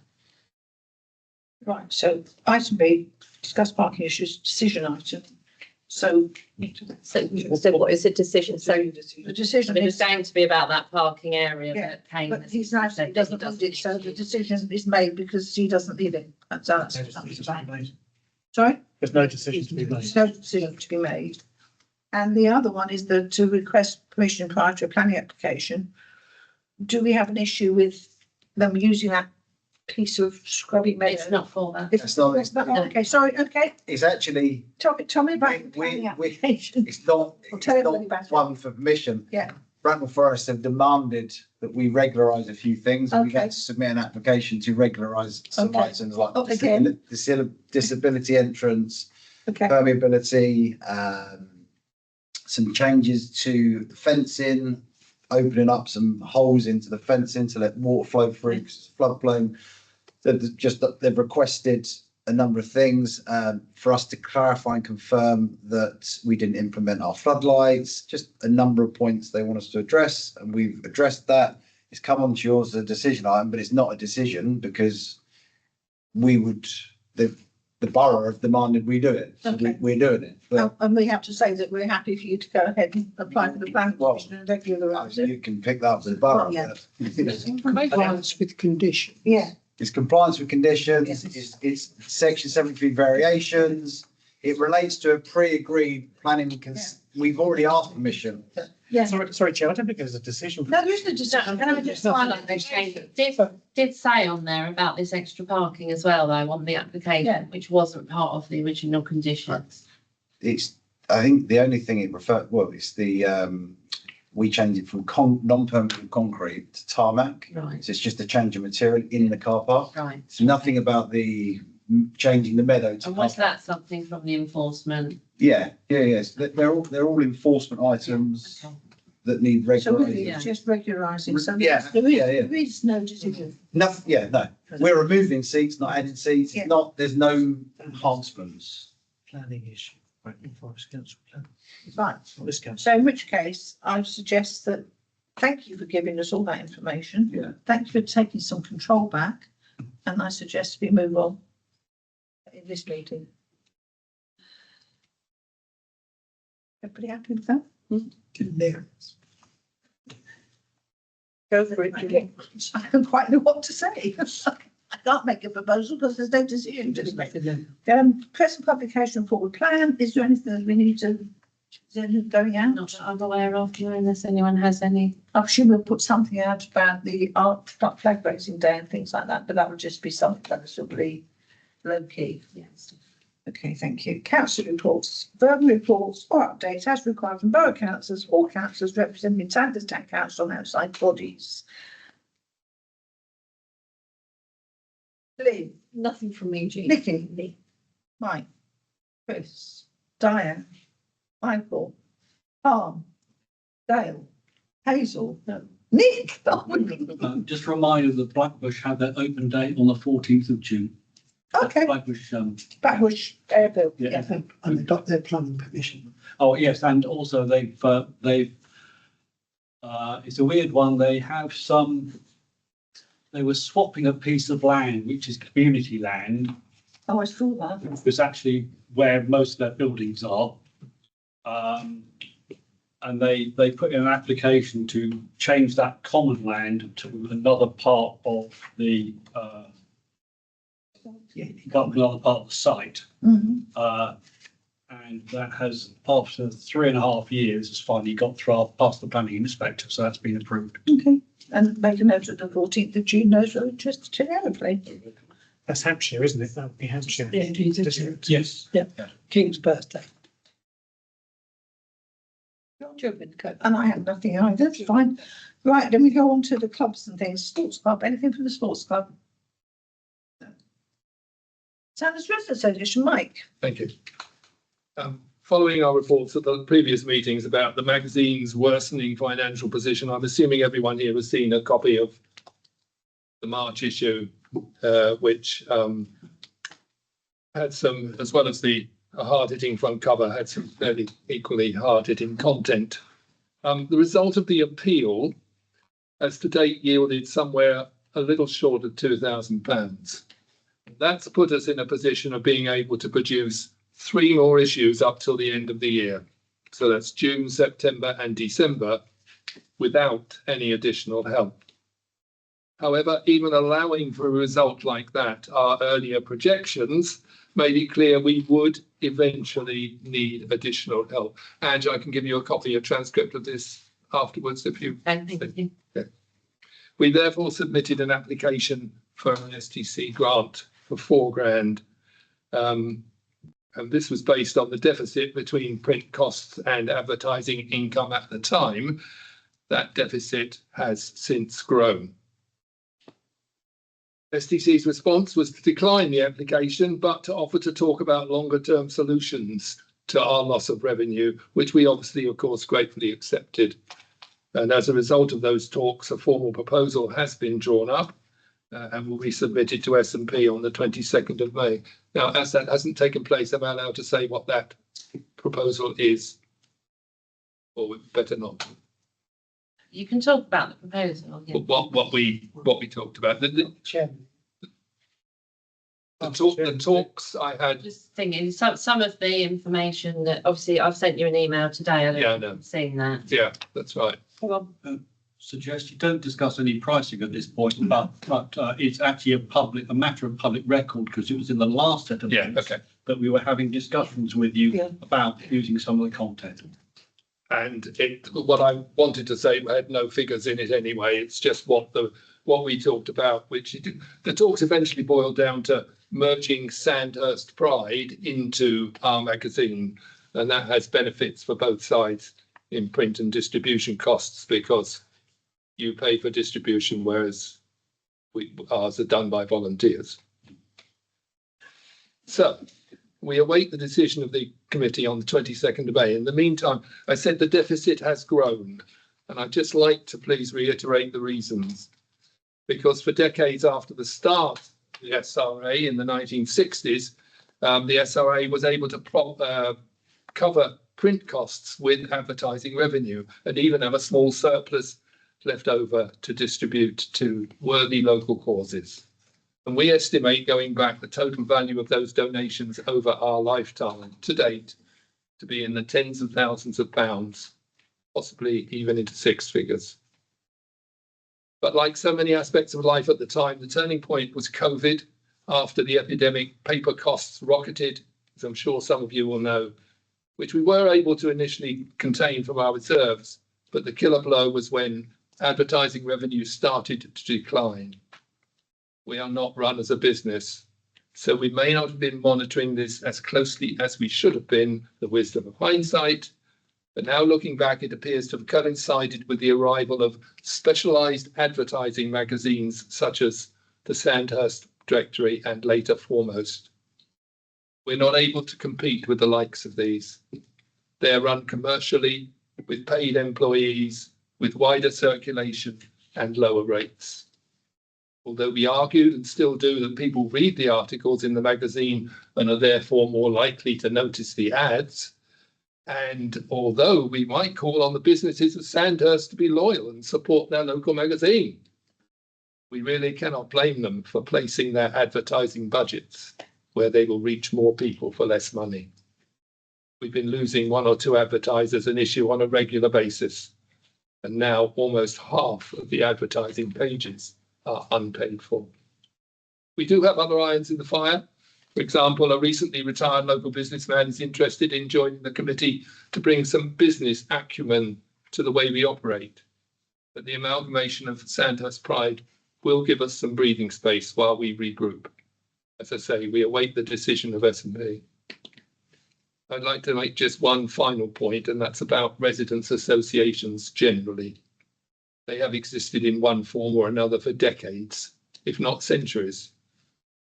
Right, so item B, discuss parking issues, decision item. So what is the decision? So the decision It was is, going to be about that parking area Yeah, that Kane. but he's now saying he doesn't need it, so the decision is made because he doesn't need it. That's sorry? There's no decision to be made. There's no decision to be made. And the other one is to request permission prior to a planning application. Do we have an issue with them using that piece of scrubby meadow? It's not for that. It's not. Okay, sorry, okay. It's actually, Tell me about the planning application. it's not tell everybody about it. one for permission. Yeah. Bracknell Forest have demanded that we regularise a few things. We've Okay. had to submit an application to regularise some Okay. items like Again. disability entrance, Okay, permeability, some changes to the fencing, opening up some holes into the fencing to let water flow through, 'cause it's floodplain. They've requested a number of things for us to clarify and confirm that we didn't implement our floodlights, just a number of points they want us to address, and we've addressed that. It's come on to yours as a decision item, but it's not a decision because the borough have demanded we do it, so Okay. we're doing it. But and we have to say that we're happy for you to go ahead and apply for the planning Well, commission and regularize it. you can pick that up with the borough. Well, yeah. but, Compliance with condition. Yeah, It's compliance with conditions, Yes. it's section 73 variations. It relates to a pre-agreed planning, we've already asked permission Yeah. Sorry, Chair, I don't think there's a decision. No, there isn't a decision. Can I just highlight those changes? Did say on there about this extra parking as well, though, on the application, Yeah. which wasn't part of the original conditions. I think the only thing it referred, well, it's we changed it from non-permeable concrete to tarmac. Right, So it's just a change of material in the car park. right. It's nothing about the changing the meadow to. And was that something from the enforcement? Yes. They're all enforcement items Okay. that need So really, regulating. it's just regularising, so Yeah, there is no decision. Nothing, no. We're removing seats, not adding seats. Yeah. There's no enhancements. Planning issue, right, in Forest Council plan. Right, This council. so in which case, I would suggest that, thank you for giving us all that information. Yeah. Thank you for taking some control back, and I suggest we move on in this meeting. Everybody happy with that? Go for it, Julie. I don't quite know what to say. I can't make a proposal because there's no decision to be made. Present publication of forward plan, is there anything that we need to, is there anything going out? Not that I'm aware of, no, unless anyone has any. I presume we'll put something out about the art flag raising day and things like that, but that would just be something relatively low key. Yes. Okay, thank you. Council reports, verbal reports or updates as required from borough councillors or councillors representing Sandhurst Town Council and outside bodies. Lynn, Nothing from me, Jean. Nikki, Mike, Chris, Diane, Michael, Palm, Dale, Hazel, Nick. Just a reminder that Blackbush had their open day on the 14th of June. Okay, Blackbush, Backbush Airbill. yeah. And they got their planning permission. Oh, yes, and also they've, it's a weird one. They were swapping a piece of land, which is community land. Oh, I saw that. Which was actually where most of their buildings are. And they put in an application to change that common land to another part of the, another part of the site. Mhm. And that has, after 3.5 years, has finally got past the planning inspector, so that's been approved. Okay, and make a note of the 14th of June, those who are interested to know, please. That's Hampshire, isn't it? That would be Hampshire. Yeah, it is. District. Yes. King's birthday. And I have nothing either, that's fine. Right, then we go on to the clubs and things, sports club, anything from the sports club? Sandhurst Residents Association, Mike. Thank you. Following our reports at the previous meetings about the magazine's worsening financial position, I'm assuming everyone here has seen a copy of the March issue, which had some, as well as the hard-hitting front cover, had some fairly equally hard-hitting content. The result of the appeal has to date yielded somewhere a little short of £2,000. That's put us in a position of being able to produce 3 more issues up till the end of the year. So that's June, September and December without any additional help. However, even allowing for a result like that, our earlier projections made it clear we would eventually need additional help. Ange, I can give you a copy of transcript of this afterwards if you. Thank you. Okay. We therefore submitted an application for an STC grant for £4,000. And this was based on the deficit between print costs and advertising income at the time. That deficit has since grown. STC's response was to decline the application, but to offer to talk about longer term solutions to our loss of revenue, which we obviously, of course, gratefully accepted. And as a result of those talks, a formal proposal has been drawn up and will be submitted to S&P on the 22nd of May. Now, as that hasn't taken place, am I allowed to say what that proposal is? Or we'd better not. You can talk about the proposal. Yeah. What we talked about. The talks I had. Just thinking, some of the information that obviously I've sent you an email today. I don't know if you've seen that. Yeah, that's right. Suggest you don't discuss any pricing at this point, but it's actually a matter of public record because it was in the last set of minutes. Okay. But we were having discussions with you about using some of the content. And what I wanted to say had no figures in it anyway. It's just what we talked about, the talks eventually boiled down to merging Sandhurst Pride into our magazine. And that has benefits for both sides in print and distribution costs, because you pay for distribution, whereas ours are done by volunteers. So we await the decision of the committee on the 22nd of May. In the meantime, I said the deficit has grown, and I'd just like to please reiterate the reasons. Because for decades after the start of the SRA in the 1960s, the SRA was able to cover print costs with advertising revenue, and even have a small surplus left over to distribute to worthy local causes. And we estimate, going back, the total value of those donations over our lifetime to date to be in the tens of thousands of pounds, possibly even into six figures. But like so many aspects of life at the time, the turning point was COVID. After the epidemic, paper costs rocketed, as I'm sure some of you will know, which we were able to initially contain from our reserves. But the killer blow was when advertising revenue started to decline. We are not run as a business, so we may not have been monitoring this as closely as we should have been, the wisdom of hindsight. But now looking back, it appears to have coincided with the arrival of specialised advertising magazines such as the Sandhurst Directory and later Foremost. We're not able to compete with the likes of these. They're run commercially, with paid employees, with wider circulation and lower rates. Although we argued and still do that people read the articles in the magazine and are therefore more likely to notice the ads, and although we might call on the businesses of Sandhurst to be loyal and support their local magazine, we really cannot blame them for placing their advertising budgets where they will reach more people for less money. We've been losing one or two advertisers an issue on a regular basis, and now almost half of the advertising pages are unpaid for. We do have other irons in the fire. For example, a recently retired local businessman is interested in joining the committee to bring some business acumen to the way we operate. But the amalgamation of Sandhurst Pride will give us some breathing space while we regroup. As I say, we await the decision of S&P. I'd like to make just one final point, and that's about residents' associations generally. They have existed in one form or another for decades, if not centuries.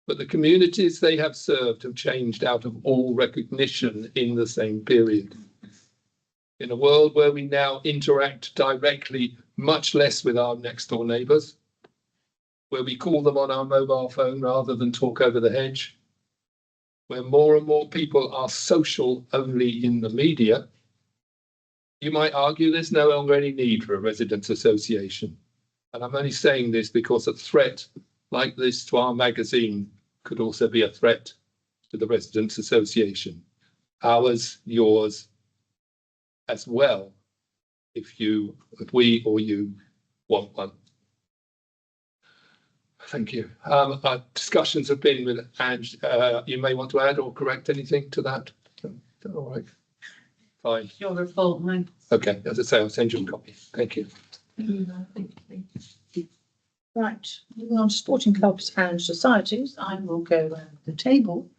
But the communities they have served have changed out of all recognition in the same period. In a world where we now interact directly much less with our next door neighbours, where we call them on our mobile phone rather than talk over the hedge, where more and more people are social only in the media, you might argue there's no longer any need for a residents' association. And I'm only saying this because a threat like this to our magazine could also be a threat to the residents' association. Ours, yours, as well, if we or you want one. Thank you. Our discussions have been with Ange. You may want to add or correct anything to that. All right. Fine. Your report, mate. Okay, as I say, I'll send you a copy. Thank you. Right, moving on to sporting clubs and societies, I will go around the table.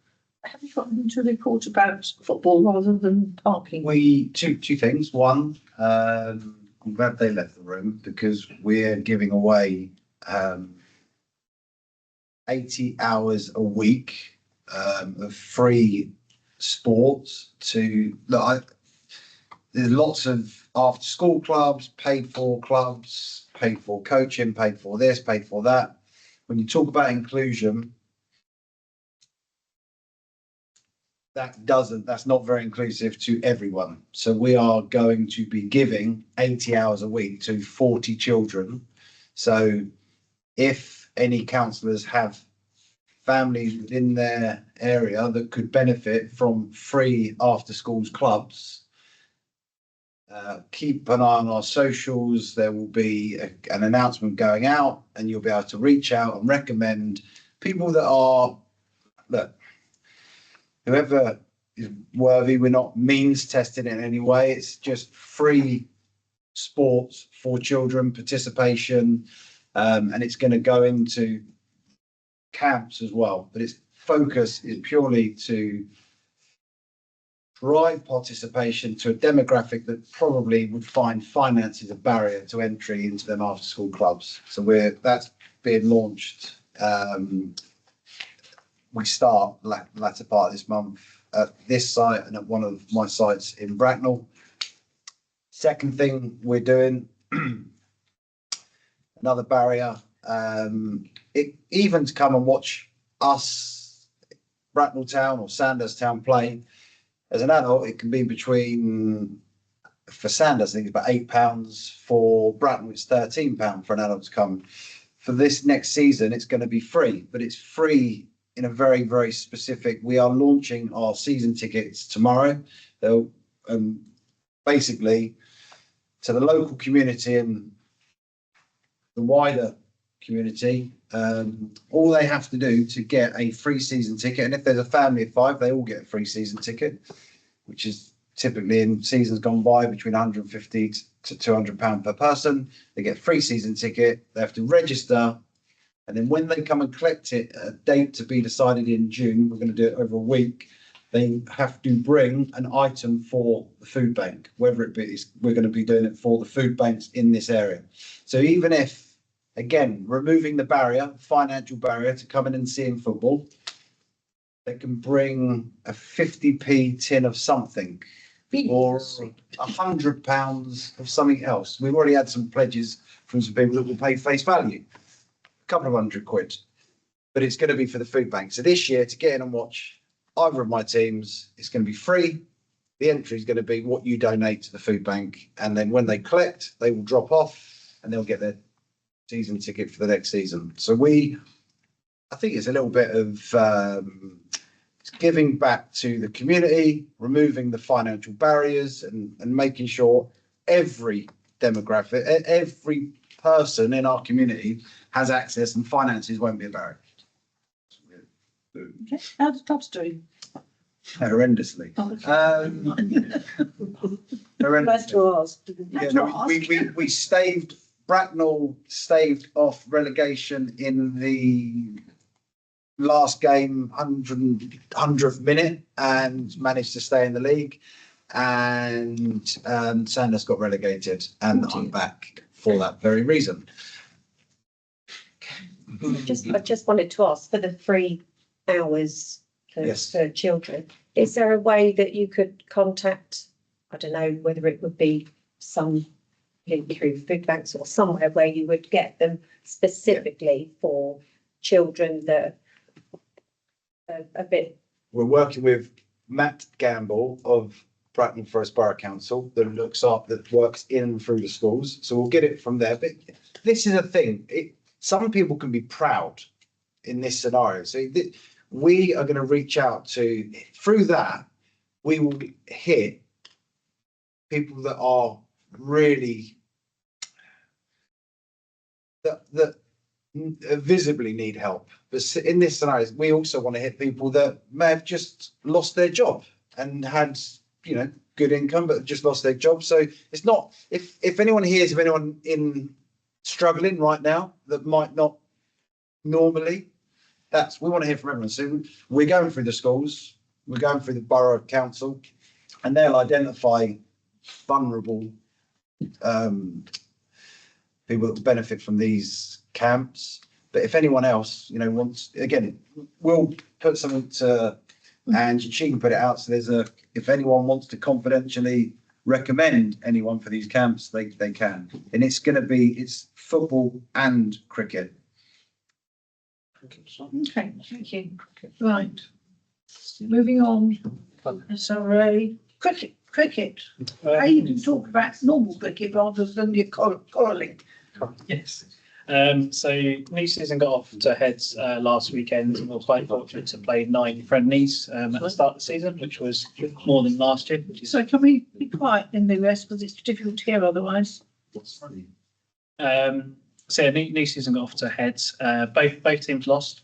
Have you got anything to report about football rather than parking? Two things. One, I'm glad they left the room because we're giving away 80 hours a week of free sports to there's lots of after school clubs, paid for coaching, paid for this, paid for that. When you talk about inclusion, that's not very inclusive to everyone. So we are going to be giving 80 hours a week to 40 children. So if any councillors have families within their area that could benefit from free after schools clubs, keep an eye on our socials. There will be an announcement going out and you'll be able to reach out and recommend people that are, whoever is worthy. We're not means testing it in any way. It's just free sports for children, participation, and it's going to go into camps as well. But its focus is purely to drive participation to a demographic that probably would find finances a barrier to entry into them after school clubs. So that's being launched. We start latter part of this month at this site and at one of my sites in Bracknell. Second thing we're doing, another barrier, even to come and watch us, Bracknell Town or Sandhurst Town play. As an adult, it can be between, for Sandhurst, I think it's about £8. For Bracknell, it's £13 for an adult to come. For this next season, it's going to be free, but it's free in a very, very specific. We are launching our season tickets tomorrow. They'll basically to the local community and the wider community. All they have to do to get a free season ticket, and if there's a family of 5, they all get a free season ticket, which is typically in seasons gone by between £150 to £200 per person. They get a free season ticket. They have to register. And then when they come and collect it at a date to be decided in June, we're going to do it over a week, they have to bring an item for the food bank, whether it be, we're going to be doing it for the food banks in this area. So even if, again, removing the barrier, financial barrier to coming and seeing football, they can bring a 50p tin of something or £100 of something else. We've already had some pledges from some people that will pay face value. Couple of £100, but it's going to be for the food bank. So this year, to get in and watch either of my teams, it's going to be free. The entry is going to be what you donate to the food bank, and then when they collect, they will drop off and they'll get their season ticket for the next season. So I think it's a little bit of giving back to the community, removing the financial barriers, and making sure every demographic, every person in our community has access, and finances won't be a barrier. Okay. How the clubs doing? Horrendously. Horrendously. We staved, Bracknell staved off relegation in the last game, 100th minute, and managed to stay in the league. And Sandhurst got relegated, and I'm back for that very reason. I just wanted to ask for the 3 hours for children. Is there a way that you could contact, I don't know, whether it would be some through food banks or somewhere where you would get them specifically for children that are a bit. We're working with Matt Gamble of Bracknell Forest Borough Council that works in and through the schools. So we'll get it from there. But this is a thing. Some people can be proud in this scenario. So we are going to reach out to, through that, we will hit people that are really, that visibly need help. But in this scenario, we also want to hit people that may have just lost their job and had, good income, but just lost their job. So it's not, if anyone hears of anyone struggling right now that might not normally, we want to hear from everyone. So we're going through the schools, we're going through the borough council, and they'll identify vulnerable people that will benefit from these camps. But if anyone else, wants, again, we'll put something to Angie, she can put it out. So if anyone wants to confidentially recommend anyone for these camps, they can. And it's football and cricket. Okay, thank you. Right. Moving on. So cricket. How you can talk about normal cricket rather than your corralling. Yes. So new season got off to heads last weekend, and we were quite fortunate to play 9 friendlies at the start of the season, which was more than last year. So can we be quiet in the rest because it's difficult to hear otherwise? So new season got off to heads. Both teams lost.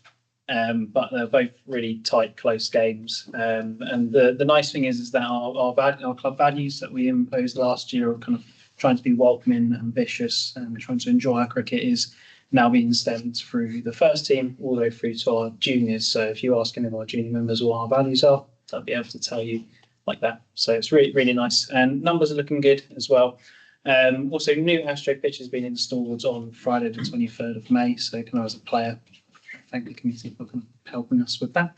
but they're both really tight, close games. And the nice thing is that our club values that we imposed last year are kind of trying to be welcoming, ambitious, and trying to enjoy our cricket is now being stemmed through the first team all the way through to our juniors. So if you ask any of our junior members what our values are, they'll be able to tell you like that. So it's really, really nice. And numbers are looking good as well. Also, new Astro pitch has been installed on Friday, the 23rd of May. So can I, as a player, thank the community for helping us with that.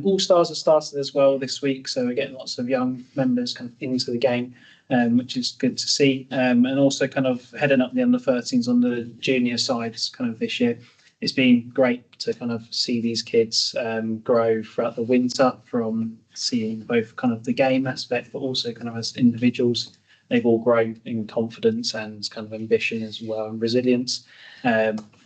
All Stars have started as well this week. So we're getting lots of young members kind of into the game, which is good to see. And also kind of heading up the under-13s on the junior sides kind of this year. It's been great to kind of see these kids grow throughout the winter, from seeing both kind of the game aspect, but also kind of as individuals. They've all grown in confidence and kind of ambition as well, and resilience.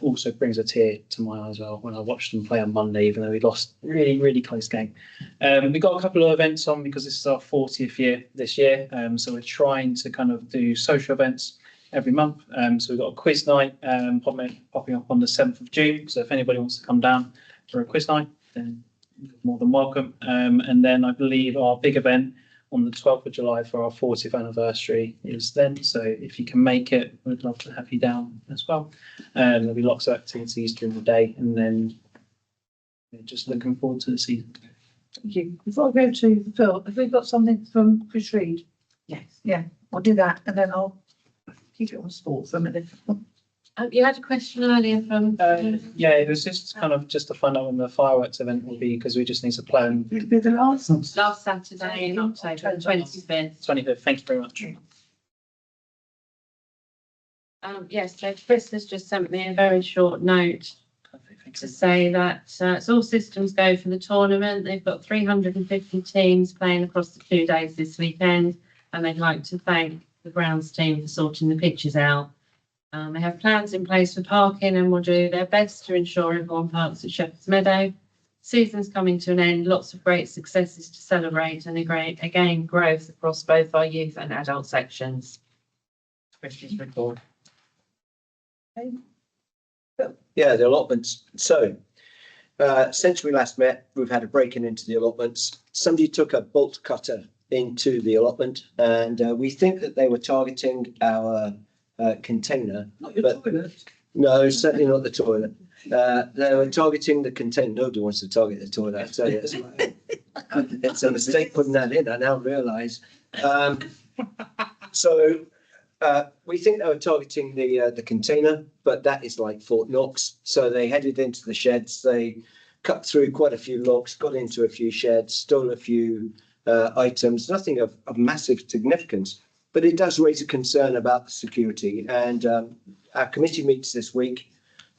Also brings a tear to my eye as well when I watched them play on Monday, even though we lost really, really close game. We've got a couple of events on because this is our 40th year this year. So we're trying to kind of do social events every month. So we've got a quiz night popping up on the 7th of June. So if anybody wants to come down for a quiz night, then you're more than welcome. And then I believe our big event on the 12th of July for our 40th anniversary is then. So if you can make it, we'd love to have you down as well. There'll be lots of activities during the day, and then just looking forward to the season. Thank you. Before I go to Phil, have we got something from Chris Reed? Yes. Yeah, I'll do that and then I'll keep it on sport for a minute. You had a question earlier from. Yeah, it was just kind of just to find out when the fireworks event will be, because we just need to plan. It'll be the last Saturday in October, 25th. 25th. Thank you very much. Yes, so Chris has just sent me a very short note to say that it's all systems go for the tournament. They've got 350 teams playing across the 2 days this weekend, and they'd like to thank the grounds team for sorting the pitches out. They have plans in place for parking and will do their best to ensure everyone parks at Shepherd's Meadow. Season's coming to an end, lots of great successes to celebrate, and again growth across both our youth and adult sections. Chris's report. Yeah, the allotments. So, since we last met, we've had a break-in into the allotments. Somebody took a bolt cutter into the allotment, and we think that they were targeting our container. Not your toilet. No, certainly not the toilet. They were targeting the container. Nobody wants to target the toilet, I tell you. It's a mistake putting that in, I now realise. So we think they were targeting the container, but that is like Fort Knox. So they headed into the sheds. They cut through quite a few locks, got into a few sheds, stole a few items, nothing of massive significance. But it does raise a concern about the security. And our committee meets next week,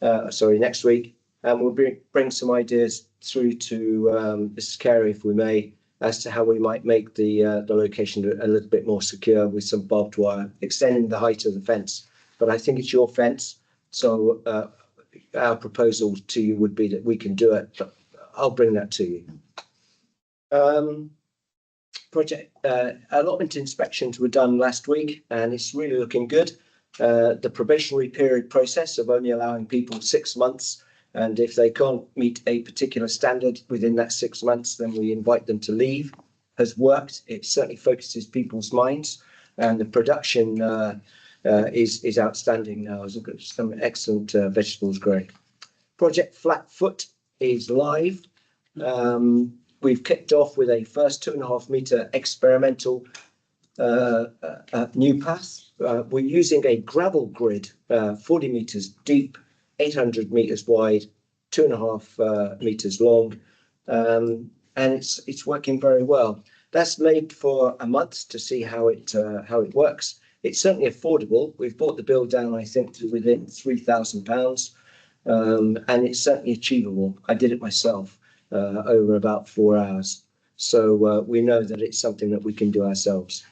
and we'll bring some ideas through to Mrs. Carey, if we may, as to how we might make the location a little bit more secure with some barbed wire, extending the height of the fence. But I think it's your fence, so our proposal to you would be that we can do it. But I'll bring that to you. Project allotment inspections were done last week, and it's really looking good. The probationary period process of only allowing people 6 months, and if they can't meet a particular standard within that 6 months, then we invite them to leave, has worked. It certainly focuses people's minds, and the production is outstanding now. There's some excellent vegetables growing. Project Flatfoot is live. We've kicked off with a first 2.5 metre experimental new path. We're using a gravel grid, 40 metres deep, 800 metres wide, 2.5 metres long, and it's working very well. That's laid for a month to see how it works. It's certainly affordable. We've brought the bill down, I think, to within £3,000, and it's certainly achievable. I did it myself. Over about 4 hours. So we know that it's something that we can do ourselves.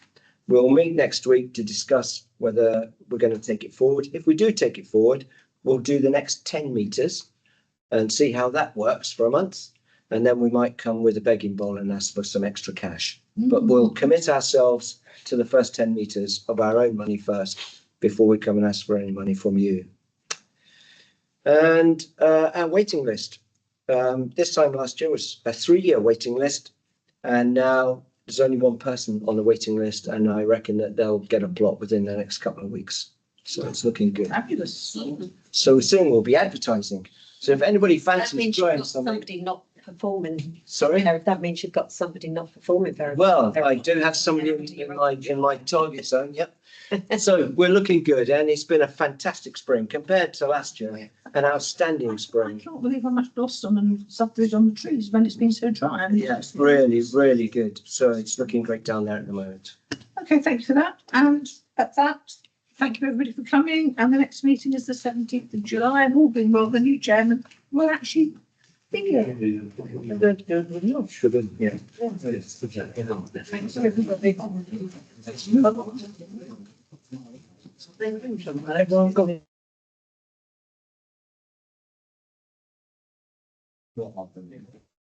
We'll meet next week to discuss whether we're going to take it forward. If we do take it forward, we'll do the next 10 metres and see how that works for a month. And then we might come with a begging bowl and ask for some extra cash. But we'll commit ourselves to the first 10 metres of our own money first before we come and ask for any money from you. And our waiting list. This time last year was a 3-year waiting list. And now there's only one person on the waiting list, and I reckon that they'll get a plot within the next couple of weeks. So it's looking good. Fabulous. So soon we'll be advertising. So if anybody That fancies means you've trying got something, somebody not performing. sorry. You know, that means you've got somebody not performing very Well, very I do have somebody in my target zone, yep. So we're looking good, and it's been a fantastic spring compared to last year, an outstanding I spring. can't believe how much blossom and stuff there is on the trees when it's been so dry. Yeah, it's really, really good. So it's looking great down there at the moment. Okay, thank you for that. And at that, thank you everybody for coming. And the next meeting is the 17th of July, and all being well, the new chairman will actually be here. Should yeah. Thanks everybody. Everyone got What happened?